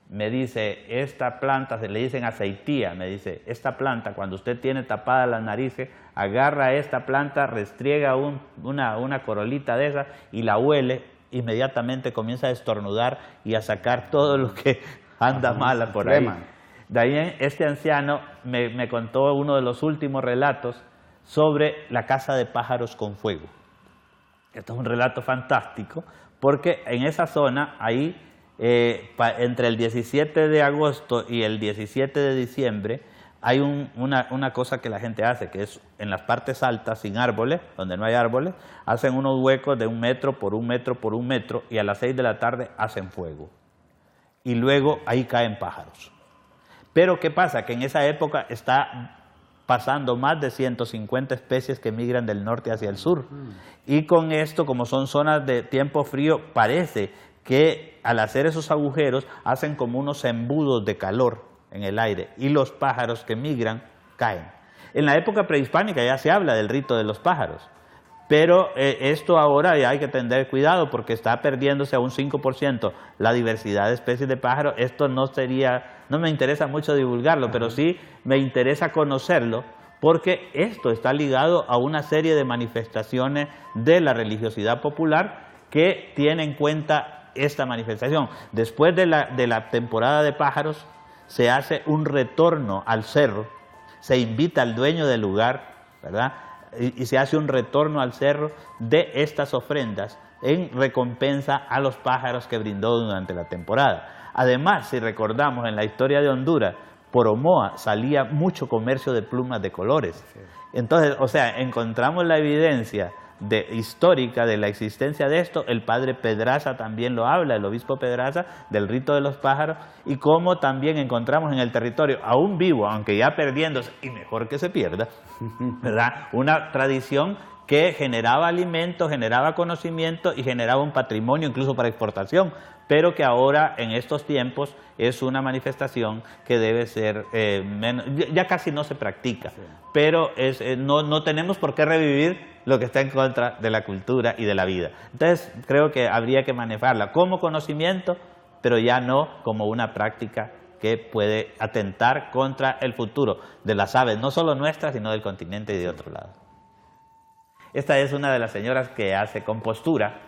me dice, esta planta, se le dicen aceitía, me dice, esta planta, cuando usted tiene tapadas las narices, agarra esta planta, restriega una corolita de esa y la huele, inmediatamente comienza a estornudar y a sacar todo lo que anda mala por ahí. De ahí este anciano me contó uno de los últimos relatos sobre la casa de pájaros con fuego. Esto es un relato fantástico, porque en esa zona, ahí, entre el 17 de agosto y el 17 de diciembre, hay una cosa que la gente hace, que es en las partes altas, sin árboles, donde no hay árboles, hacen unos huecos de 1 metro por 1 metro por 1 metro, y a las 6 de la tarde hacen fuego. Y luego ahí caen pájaros. Pero ¿qué pasa? Que en esa época está pasando más de 150 especies que migran del norte hacia el sur. Y con esto, como son zonas de tiempo frío, parece que al hacer esos agujeros hacen como unos embudos de calor. en el aire y los pájaros que migran caen. En la época prehispánica ya se habla del rito de los pájaros, pero esto ahora ya hay que tener cuidado porque está perdiéndose a un 5% la diversidad de especies de pájaros. Esto no me interesa mucho divulgarlo, pero sí me interesa conocerlo porque esto está ligado a una serie de manifestaciones de la religiosidad popular que tiene en cuenta esta manifestación. Después de la temporada de pájaros se hace un retorno al cerro, se invita al dueño del lugar, ¿verdad?, y se hace un retorno al cerro de estas ofrendas en recompensa a los pájaros que brindó durante la temporada. Además, si recordamos en la historia de Honduras, por Omoa salía mucho comercio de plumas de colores. Entonces, o sea, encontramos la evidencia histórica de la existencia de esto. El padre Pedraza también lo habla, el obispo Pedraza, del rito de los pájaros, y cómo también encontramos en el territorio, aún vivo, aunque ya perdiéndose, y mejor que se pierda, ¿verdad?, una tradición que generaba alimento, generaba conocimiento y generaba un patrimonio incluso para exportación, pero que ahora en estos tiempos es una manifestación que debe ser ya casi no se practica, pero no tenemos por qué revivir lo que está en contra de la cultura y de la vida. Entonces creo que habría que manejarla como conocimiento, pero ya no como una práctica que puede atentar contra el futuro de las aves, no solo nuestras, sino del continente y de otro lado. Esta es una de las señoras que hace compostura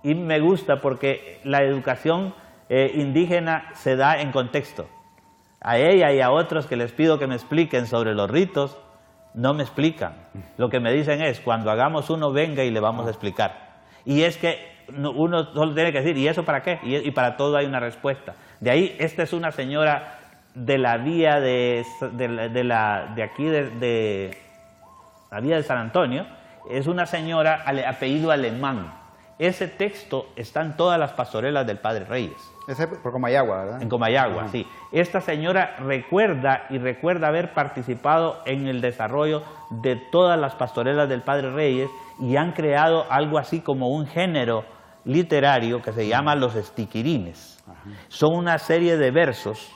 y me gusta porque la educación indígena se da en contexto. A ella y a otros que les pido que me expliquen sobre los ritos, no me explican. Lo que me dicen es, cuando hagamos uno, venga y le vamos a explicar. Y es que uno solo tiene que decir, ¿y eso para qué? Y para todo hay una respuesta. De ahí, esta es una señora de la vía de la vía de San Antonio, es una señora apellido alemán. Ese texto está en todas las pastorelas del Padre Reyes. Ese por Comayagua, ¿verdad? En Comayagua, sí. Esta señora recuerda haber participado en el desarrollo de todas las pastorelas del Padre Reyes y han creado algo así como un género literario que se llama los estiquirines. Son una serie de versos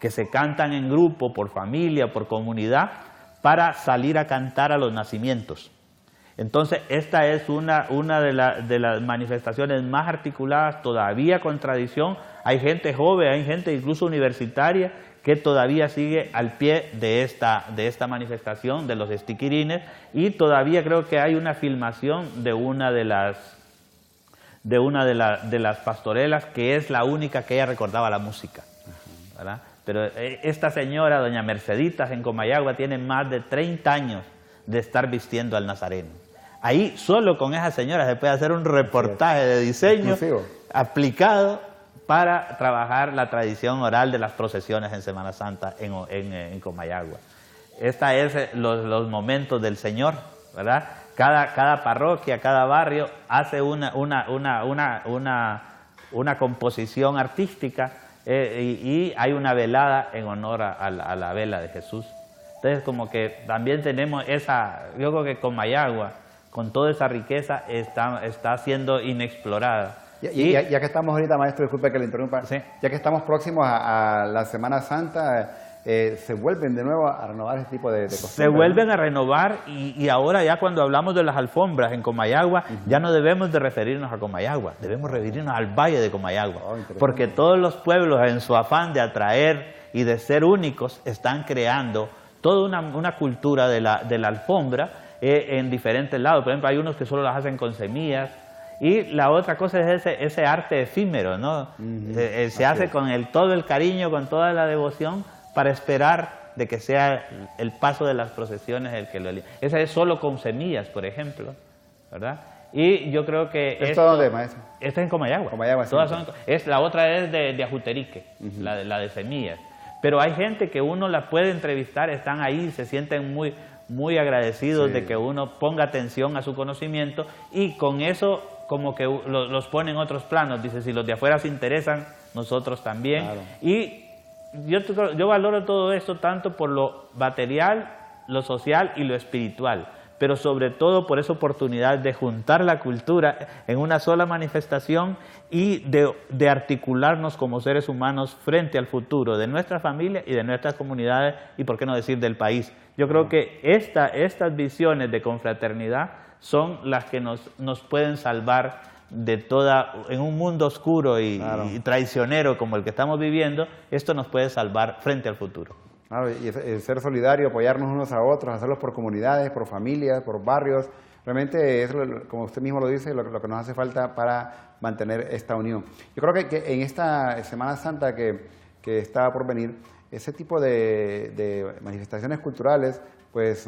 que se cantan en grupo, por familia, por comunidad, para salir a cantar a los nacimientos. Entonces, esta es una de las manifestaciones más articuladas, todavía con tradición. Hay gente joven, hay gente incluso universitaria que todavía sigue al pie de esta manifestación de los estiquirines, y todavía creo que hay una filmación de una de las pastorelas que es la única que ella recordaba la música, ¿verdad? Pero esta señora, doña Merceditas, en Comayagua, tiene más de 30 años de estar vistiendo al Nazareno. Ahí, solo con esa señora se puede hacer un reportaje de diseño aplicado para trabajar la tradición oral de las procesiones en Semana Santa en Comayagua. Esta es los momentos del Señor, ¿verdad? Cada parroquia, cada barrio hace una composición artística y hay una velada en honor a la vela de Jesús. Entonces, como que también tenemos yo creo que Comayagua, con toda esa riqueza, está siendo inexplorada. Ya que estamos ahorita, maestro, disculpe que le interrumpa, sí, ya que estamos próximos a la Semana Santa, ¿se vuelven de nuevo a renovar este tipo de costumbres? Se vuelven a renovar y ahora ya cuando hablamos de las alfombras en Comayagua, ya no debemos de referirnos a Comayagua, debemos referirnos al Valle de Comayagua, porque todos los pueblos, en su afán de atraer y de ser únicos, están creando toda una cultura de la alfombra en diferentes lados. Por ejemplo, hay unos que solo las hacen con semillas, y la otra cosa es ese arte efímero, ¿no? Se hace con todo el cariño, con toda la devoción, para esperar de que sea el paso de las procesiones el que lo elige. Esa es solo con semillas, por ejemplo, ¿verdad? Y yo creo que ¿Esto dónde, maestro? Esta es en Comayagua. Comayagua, sí. La otra es de Ajuterique, la de semillas. Pero hay gente que uno la puede entrevistar, están ahí, se sienten muy agradecidos de que uno ponga atención a su conocimiento, y con eso como que los pone en otros planos. Dice, si los de afuera se interesan, nosotros también. Claro. Y yo valoro todo esto tanto por lo material, lo social y lo espiritual. pero sobre todo por esa oportunidad de juntar la cultura en una sola manifestación y de articularnos como seres humanos frente al futuro de nuestra familia y de nuestras comunidades y, por qué no decir, del país. Yo creo que estas visiones de confraternidad son las que nos pueden salvar de en un mundo oscuro y traicionero como el que estamos viviendo. Esto nos puede salvar frente al futuro. Claro, y el ser solidario, apoyarnos unos a otros, hacerlos por comunidades, por familias, por barrios, realmente es, como usted mismo lo dice, lo que nos hace falta para mantener esta unión. Yo creo que en esta Semana Santa que está por venir, ese tipo de manifestaciones culturales pues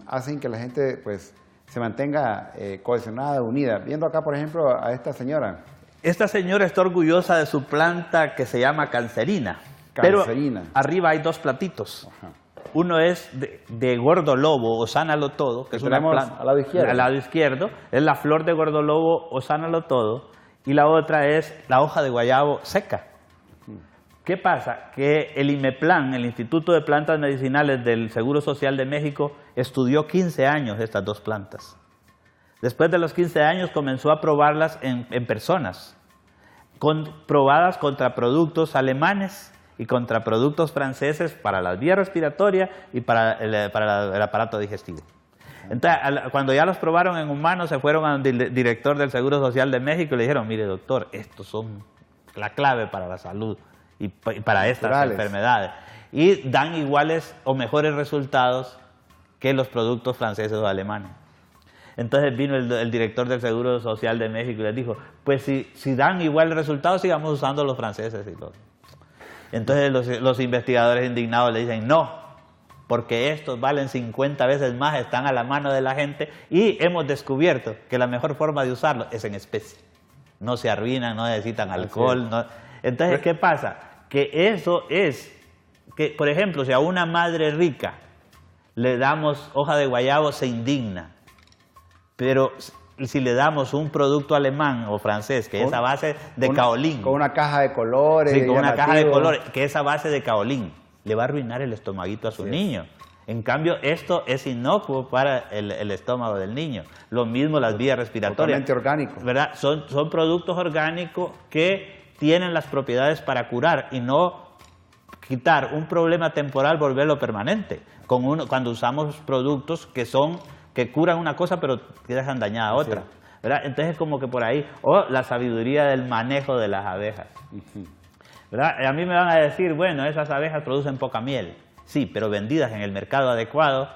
hacen que la gente pues se mantenga cohesionada, unida. Viendo acá, por ejemplo, a esta señora. Esta señora está orgullosa de su planta que se llama cancerina. Cancerina. Pero arriba hay dos platitos. Ajá. Uno es de gordolobo o sánalo todo, que es una planta al lado izquierdo. Al lado izquierdo es la flor de gordolobo o sánalo todo, y la otra es la hoja de guayabo seca. ¿Qué pasa? Que el IMEPLAN, el Instituto de Plantas Medicinales del Seguro Social de México, estudió 15 años estas dos plantas. Después de los 15 años comenzó a probarlas en personas, probadas contra productos alemanes y contra productos franceses para las vías respiratorias y para el aparato digestivo. Entonces, cuando ya los probaron en humanos, se fueron al director del Seguro Social de México y le dijeron: mire, doctor, estos son la clave para la salud y para estas enfermedades. Y dan iguales o mejores resultados que los productos franceses o alemanes. Entonces vino el director del Seguro Social de México y les dijo: pues si dan igual resultados, sigamos usando los franceses y los... Entonces los investigadores indignados le dicen: no, porque estos valen 50 veces más, están a la mano de la gente y hemos descubierto que la mejor forma de usarlos es en especie. No se arruinan, no necesitan alcohol. No. Entonces, ¿qué pasa? Que eso es, que por ejemplo, si a una madre rica le damos hoja de guayabo, se indigna. Pero si le damos un producto alemán o francés, que es a base de caolín. Con una caja de colores. Sí, con una caja de colores, que es a base de caolín. Le va a arruinar el estomaguito a su niño. En cambio, esto es inocuo para el estómago del niño. Lo mismo las vías respiratorias. Totalmente orgánico. ¿Verdad? Son productos orgánicos que tienen las propiedades para curar y no quitar un problema temporal, volverlo permanente. Cuando usamos productos que curan una cosa pero que dejan dañada otra. ¿Verdad? Entonces, como que por ahí, la sabiduría del manejo de las abejas. ¿Verdad? A mí me van a decir: bueno, esas abejas producen poca miel. Sí, pero vendidas en el mercado adecuado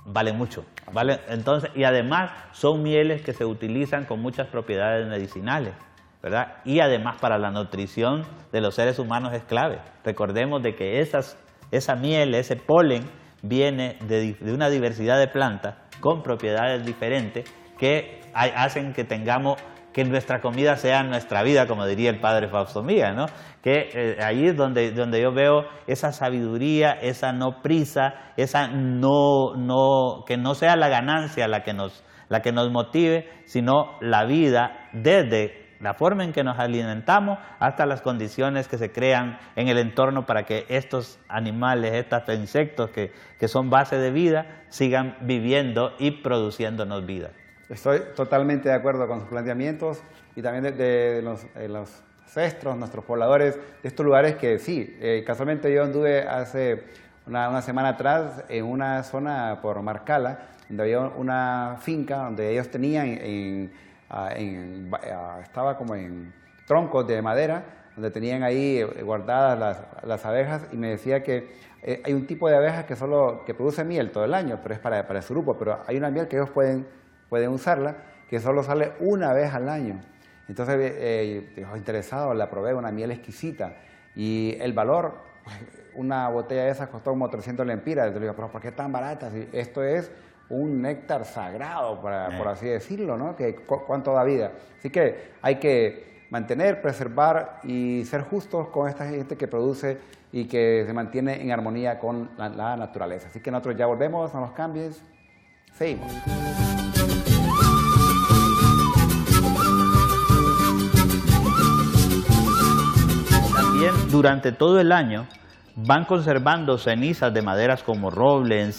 valen mucho. ¿Vale? Entonces, y además son mieles que se utilizan con muchas propiedades medicinales, ¿verdad? Y además para la nutrición de los seres humanos es clave. Recordemos de que esa miel, ese polen, viene de una diversidad de plantas con propiedades diferentes que hacen que nuestra comida sea nuestra vida, como diría el padre Fausto Mía, ¿no? Que ahí es donde yo veo esa sabiduría, esa no prisa, esa que no sea la ganancia la que nos motive, sino la vida desde la forma en que nos alimentamos hasta las condiciones que se crean en el entorno para que estos animales, estos insectos que son base de vida, sigan viviendo y produciéndonos vida. Estoy totalmente de acuerdo con sus planteamientos y también de los ancestros, nuestros pobladores de estos lugares que sí, casualmente yo anduve hace una semana atrás en una zona por Marcala, donde había una finca donde ellos tenían estaba como en troncos de madera, donde tenían ahí guardadas las abejas, y me decía que hay un tipo de abeja que produce miel todo el año, pero es para su grupo, pero hay una miel que ellos pueden usarla, que solo sale una vez al año. Entonces, interesado, la probé, una miel exquisita, y el valor, una botella de esas costó como 300 lempiras. Entonces, digo, pero ¿por qué tan barata? Si esto es un néctar sagrado, por así decirlo, ¿no? ¿Cuánto da vida? Así que hay que mantener, preservar y ser justos con esta gente que produce y que se mantiene en armonía con la naturaleza. Así que nosotros ya volvemos, no nos cambies, seguimos. También durante todo el año van conservando cenizas de maderas como roble,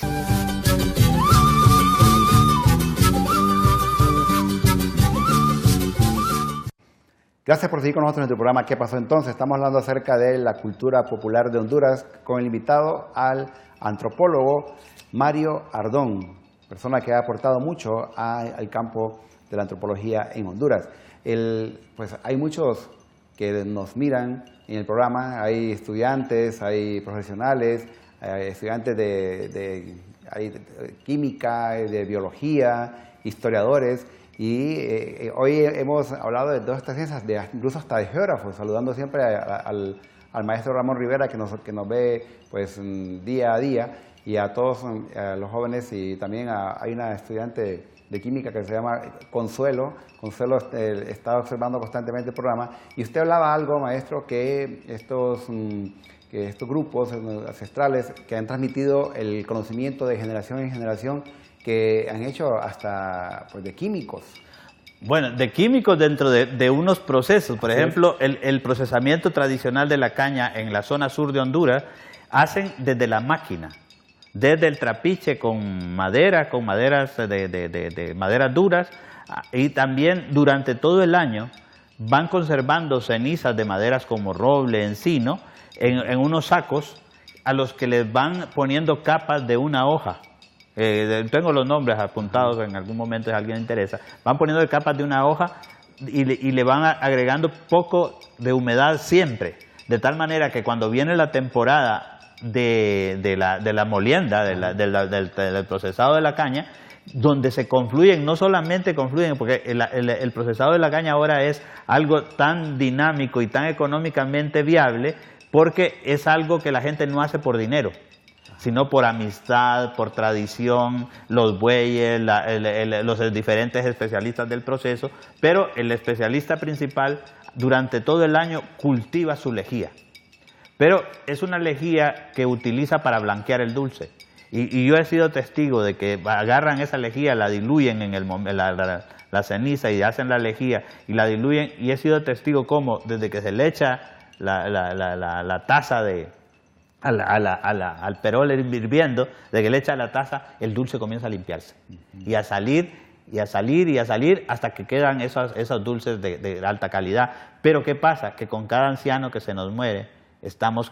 Gracias por seguir con nosotros en nuestro programa ¿Qué pasó entonces? Estamos hablando acerca de la cultura popular de Honduras con el invitado al antropólogo Mario Ardón, persona que ha aportado mucho al campo de la antropología en Honduras. Pues hay muchos que nos miran en el programa, hay estudiantes, hay profesionales, hay estudiantes de química, de biología, historiadores, y hoy hemos hablado de todas estas ciencias, incluso hasta de geógrafos, saludando siempre al maestro Ramón Rivera que nos ve pues día a día, y a todos los jóvenes, y también hay una estudiante de química que se llama Consuelo. Consuelo está observando constantemente el programa, y usted hablaba algo, maestro, que estos grupos ancestrales que han transmitido el conocimiento de generación en generación, que han hecho hasta pues, de químicos. Bueno, de químicos dentro de unos procesos. Por ejemplo, el procesamiento tradicional de la caña en la zona sur de Honduras hacen desde la máquina, desde el trapiche con maderas de maderas duras, y también durante todo el año van conservando cenizas de maderas como roble, encino, en unos sacos a los que les van poniendo capas de una hoja. Tengo los nombres apuntados en algún momento si a alguien le interesa. Van poniendo capas de una hoja y le van agregando poco de humedad siempre, de tal manera que cuando viene la temporada de la molienda, del procesado de la caña, donde se confluyen, no solamente confluyen, porque el procesado de la caña ahora es algo tan dinámico y tan económicamente viable, porque es algo que la gente no hace por dinero, sino por amistad, por tradición, los bueyes, los diferentes especialistas del proceso, pero el especialista principal durante todo el año cultiva su lejía. Pero es una lejía que utiliza para blanquear el dulce. Y yo he sido testigo de que agarran esa lejía, la diluyen en la ceniza y hacen la lejía y la diluyen, y he sido testigo cómo desde que se le echa la taza al perol hirviendo, de que le echa la taza, el dulce comienza a limpiarse y a salir hasta que quedan esos dulces de alta calidad. Pero ¿qué pasa? Que con cada anciano que se nos muere estamos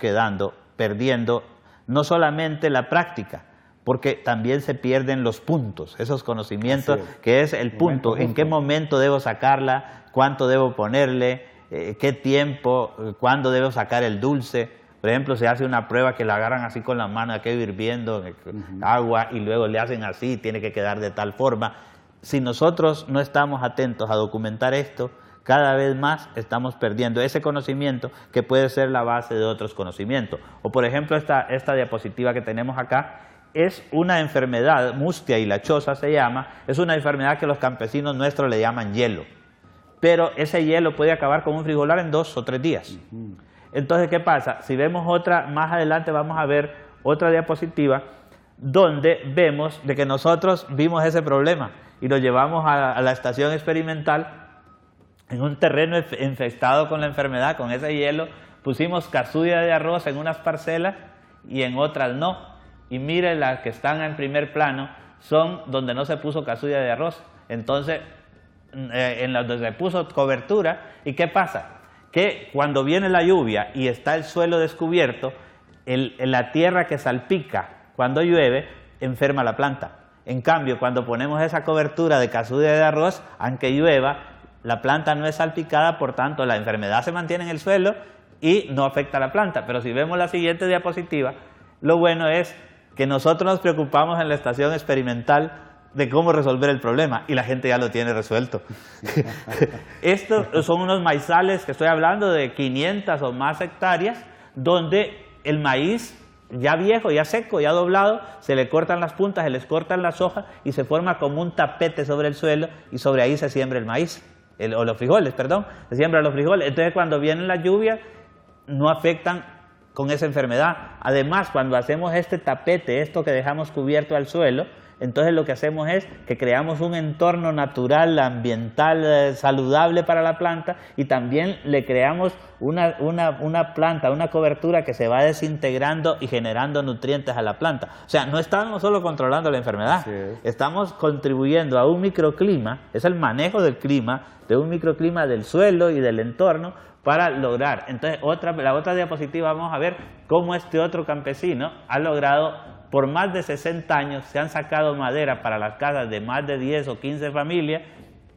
perdiendo no solamente la práctica, porque también se pierden los puntos, esos conocimientos, que es el punto, en qué momento debo sacarla, cuánto debo ponerle, qué tiempo, cuándo debo sacar el dulce. Por ejemplo, se hace una prueba que la agarran así con la mano, aquí hirviendo agua, y luego le hacen así, tiene que quedar de tal forma. Si nosotros no estamos atentos a documentar esto, cada vez más estamos perdiendo ese conocimiento que puede ser la base de otros conocimientos. O por ejemplo, esta diapositiva que tenemos acá es una enfermedad, mustia hilachosa se llama, es una enfermedad que los campesinos nuestros le llaman hielo. Pero ese hielo puede acabar con un frigolar en 2 o 3 días. Entonces, ¿qué pasa? Si vemos otra, más adelante vamos a ver otra diapositiva donde vemos de que nosotros vimos ese problema y lo llevamos a la estación experimental en un terreno infestado con la enfermedad, con ese hielo. Pusimos casulla de arroz en unas parcelas y en otras no. Y mire, las que están en primer plano son donde no se puso casulla de arroz. Entonces, en las donde se puso cobertura. ¿Y qué pasa? Que cuando viene la lluvia y está el suelo descubierto, la tierra que salpica cuando llueve enferma la planta. En cambio, cuando ponemos esa cobertura de casulla de arroz, aunque llueva, la planta no es salpicada, por tanto la enfermedad se mantiene en el suelo y no afecta a la planta. Pero si vemos la siguiente diapositiva, lo bueno es que nosotros nos preocupamos en la estación experimental de cómo resolver el problema, y la gente ya lo tiene resuelto. Estos son unos maizales que estoy hablando de 500 o más hectáreas, donde el maíz ya viejo, ya seco, ya doblado, se le cortan las puntas, se les cortan las hojas y se forma como un tapete sobre el suelo, y sobre ahí se siembra el maíz, o los frijoles, perdón, se siembran los frijoles. Entonces cuando vienen las lluvias no afectan con esa enfermedad. Además, cuando hacemos este tapete, esto que dejamos cubierto al suelo, entonces lo que hacemos es que creamos un entorno natural, ambiental, saludable para la planta, y también le creamos una planta, una cobertura que se va desintegrando y generando nutrientes a la planta. O sea, no estamos solo controlando la enfermedad, estamos contribuyendo a un microclima, es el manejo del clima, de un microclima del suelo y del entorno, para lograr. Entonces, la otra diapositiva vamos a ver cómo este otro campesino ha logrado, por más de 60 años, se han sacado madera para las casas de más de 10 o 15 familias,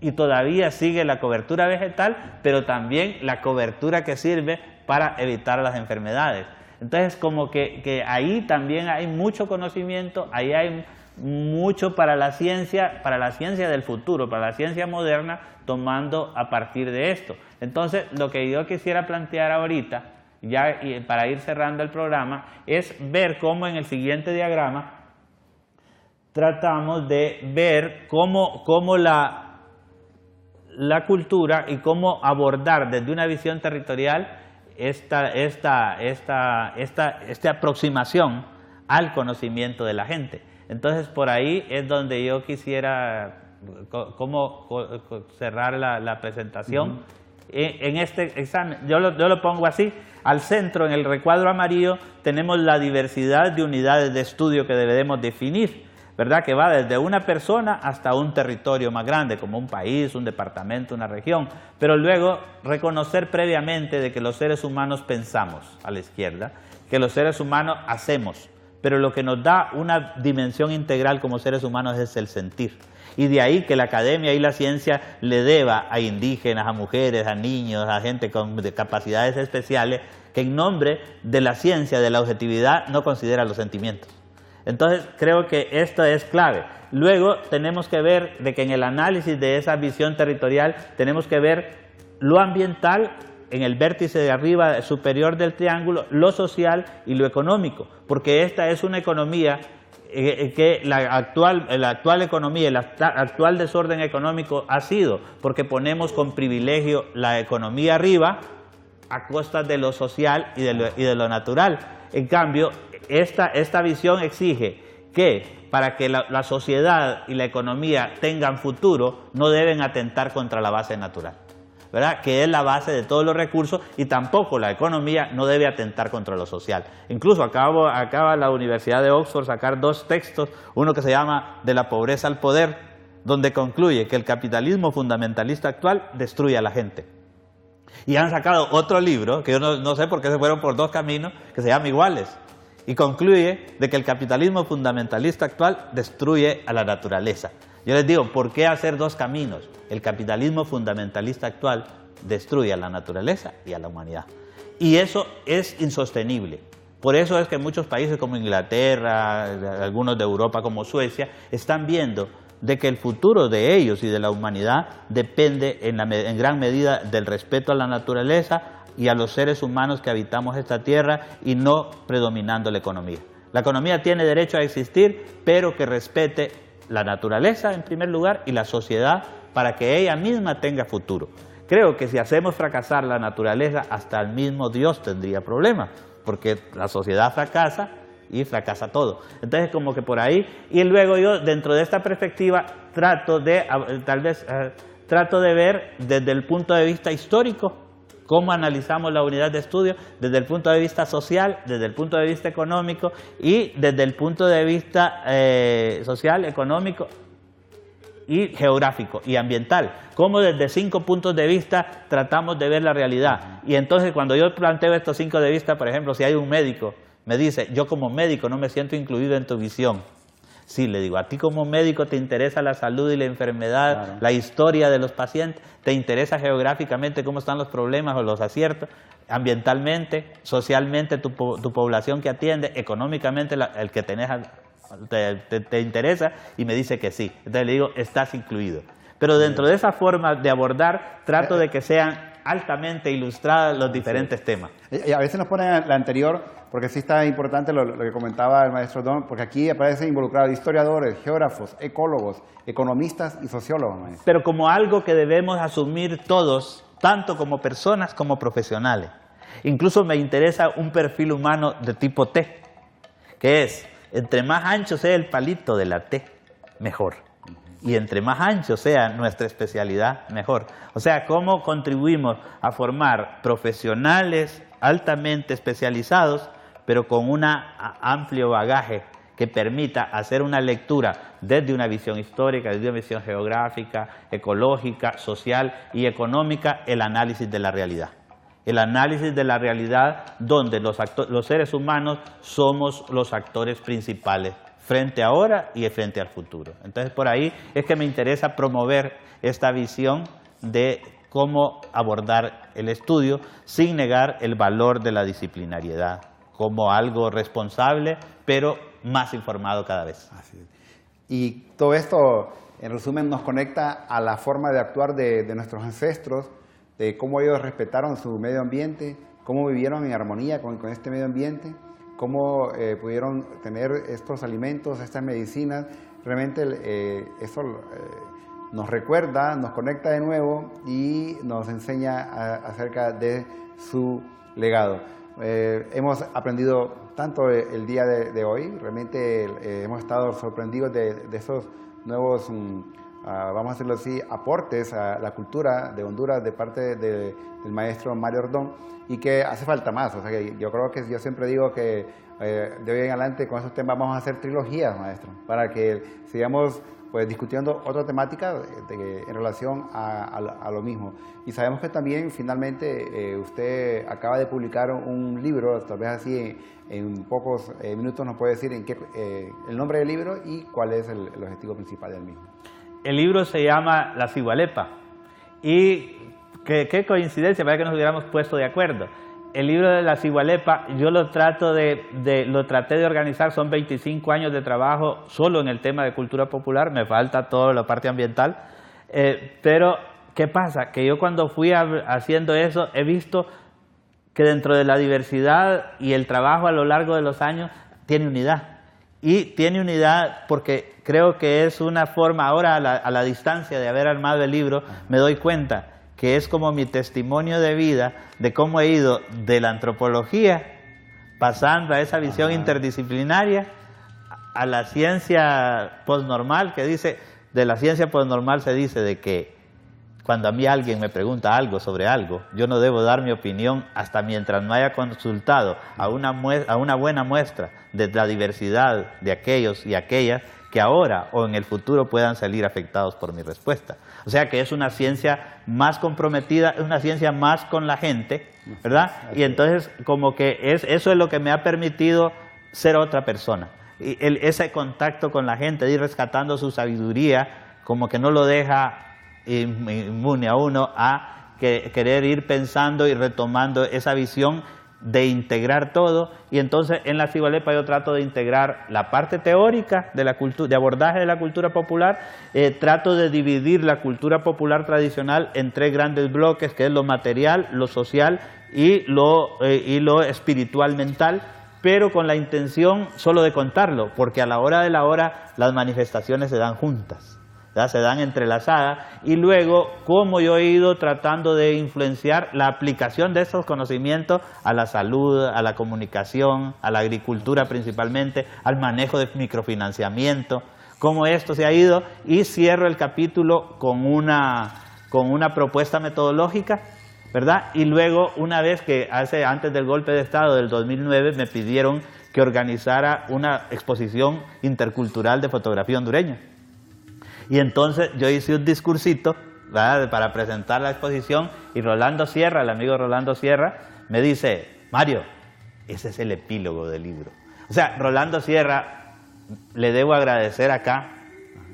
y todavía sigue la cobertura vegetal, pero también la cobertura que sirve para evitar las enfermedades. Entonces, como que ahí también hay mucho conocimiento, ahí hay mucho para la ciencia del futuro, para la ciencia moderna, tomando a partir de esto. Entonces, lo que yo quisiera plantear ahorita, ya para ir cerrando el programa, es ver cómo en el siguiente diagrama tratamos de ver cómo la cultura y cómo abordar desde una visión territorial esta aproximación al conocimiento de la gente. Entonces, por ahí es donde yo quisiera cerrar la presentación. En este examen, yo lo pongo así: al centro, en el recuadro amarillo, tenemos la diversidad de unidades de estudio que debemos definir, ¿verdad? Que va desde una persona hasta un territorio más grande, como un país, un departamento, una región. Pero luego reconocer previamente de que los seres humanos pensamos, a la izquierda, que los seres humanos hacemos, pero lo que nos da una dimensión integral como seres humanos es el sentir. Y de ahí que la academia y la ciencia le deba a indígenas, a mujeres, a niños, a gente con capacidades especiales, que en nombre de la ciencia, de la objetividad, no considera los sentimientos. Entonces, creo que esto es clave. Luego, tenemos que ver de que en el análisis de esa visión territorial, tenemos que ver lo ambiental en el vértice de arriba superior del triángulo, lo social y lo económico, porque esta es una economía que la actual economía, el actual desorden económico ha sido porque ponemos con privilegio la economía arriba a costa de lo social y de lo natural. En cambio, esta visión exige que para que la sociedad y la economía tengan futuro, no deben atentar contra la base natural, ¿verdad? Que es la base de todos los recursos, y tampoco la economía no debe atentar contra lo social. Incluso acaba la Universidad de Oxford sacar 2 textos, uno que se llama De la pobreza al poder, donde concluye que el capitalismo fundamentalista actual destruye a la gente. Y han sacado otro libro, que yo no sé por qué se fueron por 2 caminos, que se llama Iguales, y concluye de que el capitalismo fundamentalista actual destruye a la naturaleza. Yo les digo, ¿por qué hacer 2 caminos? El capitalismo fundamentalista actual destruye a la naturaleza y a la humanidad. Y eso es insostenible. Por eso es que muchos países como Inglaterra, algunos de Europa como Suecia, están viendo de que el futuro de ellos y de la humanidad depende en gran medida del respeto a la naturaleza y a los seres humanos que habitamos esta tierra, y no predominando la economía. La economía tiene derecho a existir, pero que respete la naturaleza en primer lugar y la sociedad, para que ella misma tenga futuro. Creo que si hacemos fracasar la naturaleza, hasta el mismo Dios tendría problemas, porque la sociedad fracasa y fracasa todo. Entonces, como que por ahí, y luego yo, dentro de esta perspectiva, trato de ver desde el punto de vista histórico cómo analizamos la unidad de estudio, desde el punto de vista social, desde el punto de vista económico y desde el punto de vista social, económico y geográfico y ambiental. Cómo desde 5 puntos de vista tratamos de ver la realidad. Y entonces, cuando yo planteo estos 5 de vista, por ejemplo, si hay un médico, me dice, yo como médico no me siento incluido en tu visión. Sí, le digo, a ti como médico te interesa la salud y la enfermedad, claro, la historia de los pacientes, te interesa geográficamente cómo están los problemas o los aciertos, ambientalmente, socialmente tu población que atiende, económicamente el que tenés te interesa, y me dice que sí. Entonces le digo, estás incluido. Pero dentro de esa forma de abordar, trato de que sean altamente ilustrados los diferentes temas. Y a veces nos ponen la anterior, porque sí está importante lo que comentaba el maestro Don, porque aquí aparecen involucrados historiadores, geógrafos, ecólogos, economistas y sociólogos, maestro. Pero como algo que debemos asumir todos, tanto como personas como profesionales. Incluso me interesa un perfil humano de tipo T, que es, entre más ancho sea el palito de la T, mejor. Y entre más ancho sea nuestra especialidad, mejor. O sea, cómo contribuimos a formar profesionales altamente especializados, pero con un amplio bagaje que permita hacer una lectura desde una visión histórica, desde una visión geográfica, ecológica, social y económica, el análisis de la realidad. El análisis de la realidad donde los seres humanos somos los actores principales frente a ahora y frente al futuro. Entonces, por ahí es que me interesa promover esta visión de cómo abordar el estudio sin negar el valor de la disciplinariedad como algo responsable, pero más informado cada vez. Así es. Y todo esto, en resumen, nos conecta a la forma de actuar de nuestros ancestros, de cómo ellos respetaron su medio ambiente, cómo vivieron en armonía con este medio ambiente, cómo pudieron tener estos alimentos, estas medicinas. Realmente eso nos recuerda, nos conecta de nuevo y nos enseña acerca de su legado. Hemos aprendido tanto el día de hoy, realmente hemos estado sorprendidos de esos nuevos, vamos a decirlo así, aportes a la cultura de Honduras de parte del maestro Mario Ordón, y que hace falta más. O sea, que yo creo que yo siempre digo que de hoy en adelante con esos temas vamos a hacer trilogías, maestro, para que sigamos pues discutiendo otra temática en relación a lo mismo. Y sabemos que también finalmente usted acaba de publicar un libro, tal vez así en pocos minutos nos puede decir el nombre del libro y cuál es el objetivo principal del mismo. El libro se llama La Cigualepa, y qué coincidencia para que nos hubiéramos puesto de acuerdo. El libro de La Cigualepa yo lo traté de organizar, son 25 años de trabajo solo en el tema de cultura popular, me falta toda la parte ambiental, pero ¿qué pasa? Que yo cuando fui haciendo eso he visto que dentro de la diversidad y el trabajo a lo largo de los años tiene unidad. Y tiene unidad porque creo que es una forma, ahora a la distancia de haber armado el libro, me doy cuenta que es como mi testimonio de vida de cómo he ido de la antropología, pasando a esa visión interdisciplinaria, a la ciencia postnormal, que dice, de la ciencia postnormal se dice de que cuando a mí alguien me pregunta algo sobre algo, yo no debo dar mi opinión hasta mientras no haya consultado a una buena muestra de la diversidad de aquellos y aquellas que ahora o en el futuro puedan salir afectados por mi respuesta. O sea que es una ciencia más comprometida, es una ciencia más con la gente, ¿verdad? Y entonces como que eso es lo que me ha permitido ser otra persona. Y ese contacto con la gente, de ir rescatando su sabiduría, como que no lo deja inmune a uno a querer ir pensando y retomando esa visión de integrar todo. Y entonces en La Cigualepa yo trato de integrar la parte teórica de la cultura, de abordaje de la cultura popular, trato de dividir la cultura popular tradicional en tres grandes bloques, que es lo material, lo social y lo espiritual mental, pero con la intención solo de contarlo, porque a la hora de la hora las manifestaciones se dan juntas, ¿verdad? Se dan entrelazadas, y luego cómo yo he ido tratando de influenciar la aplicación de esos conocimientos a la salud, a la comunicación, a la agricultura principalmente, al manejo de microfinanciamiento, cómo esto se ha ido, y cierro el capítulo con una propuesta metodológica, ¿verdad? Y luego, una vez que antes del golpe de Estado del 2009 me pidieron que organizara una exposición intercultural de fotografía hondureña. Y entonces yo hice un discursito, ¿verdad?, para presentar la exposición, y Rolando Sierra, el amigo Rolando Sierra, me dice: Mario, ese es el epílogo del libro. O sea, Rolando Sierra, le debo agradecer acá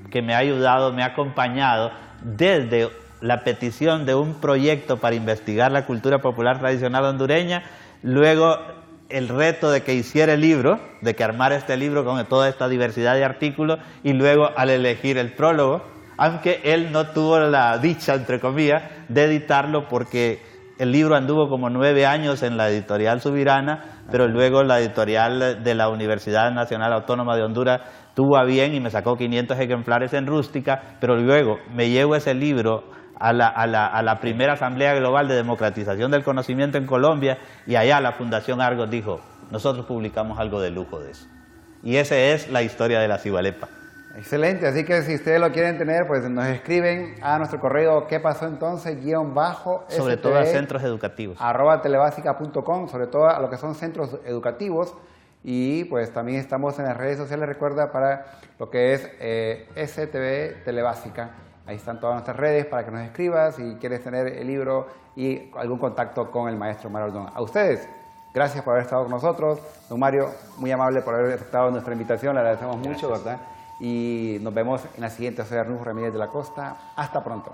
que me ha ayudado, me ha acompañado desde la petición de un proyecto para investigar la cultura popular tradicional hondureña, luego el reto de que hiciera el libro, de que armara este libro con toda esta diversidad de artículos, y luego al elegir el prólogo, aunque él no tuvo la dicha, entre comillas, de editarlo, porque el libro anduvo como 9 años en la editorial Subirana, pero luego la editorial de la Universidad Nacional Autónoma de Honduras tuvo a bien y me sacó 500 ejemplares en rústica, pero luego me llevo ese libro a la primera Asamblea Global de Democratización del Conocimiento en Colombia, y allá la Fundación Argos dijo: nosotros publicamos algo de lujo de eso. Y esa es la historia de La Cigualepa. Excelente, así que si ustedes lo quieren tener, pues nos escriben a nuestro correo ¿qué pasó entonces? Sobre todo a centros educativos. @telebasica.com, sobre todo a lo que son centros educativos. Y pues también estamos en las redes sociales, recuerda, para lo que es STV Telebásica. Ahí están todas nuestras redes para que nos escribas si quieres tener el libro y algún contacto con el maestro Mario Aldón. A ustedes, gracias por haber estado con nosotros. Don Mario, muy amable por haber aceptado nuestra invitación, le agradecemos mucho, ¿verdad? Y nos vemos en la siguiente. Soy Arnulfo Ramírez de la Costa. Hasta pronto.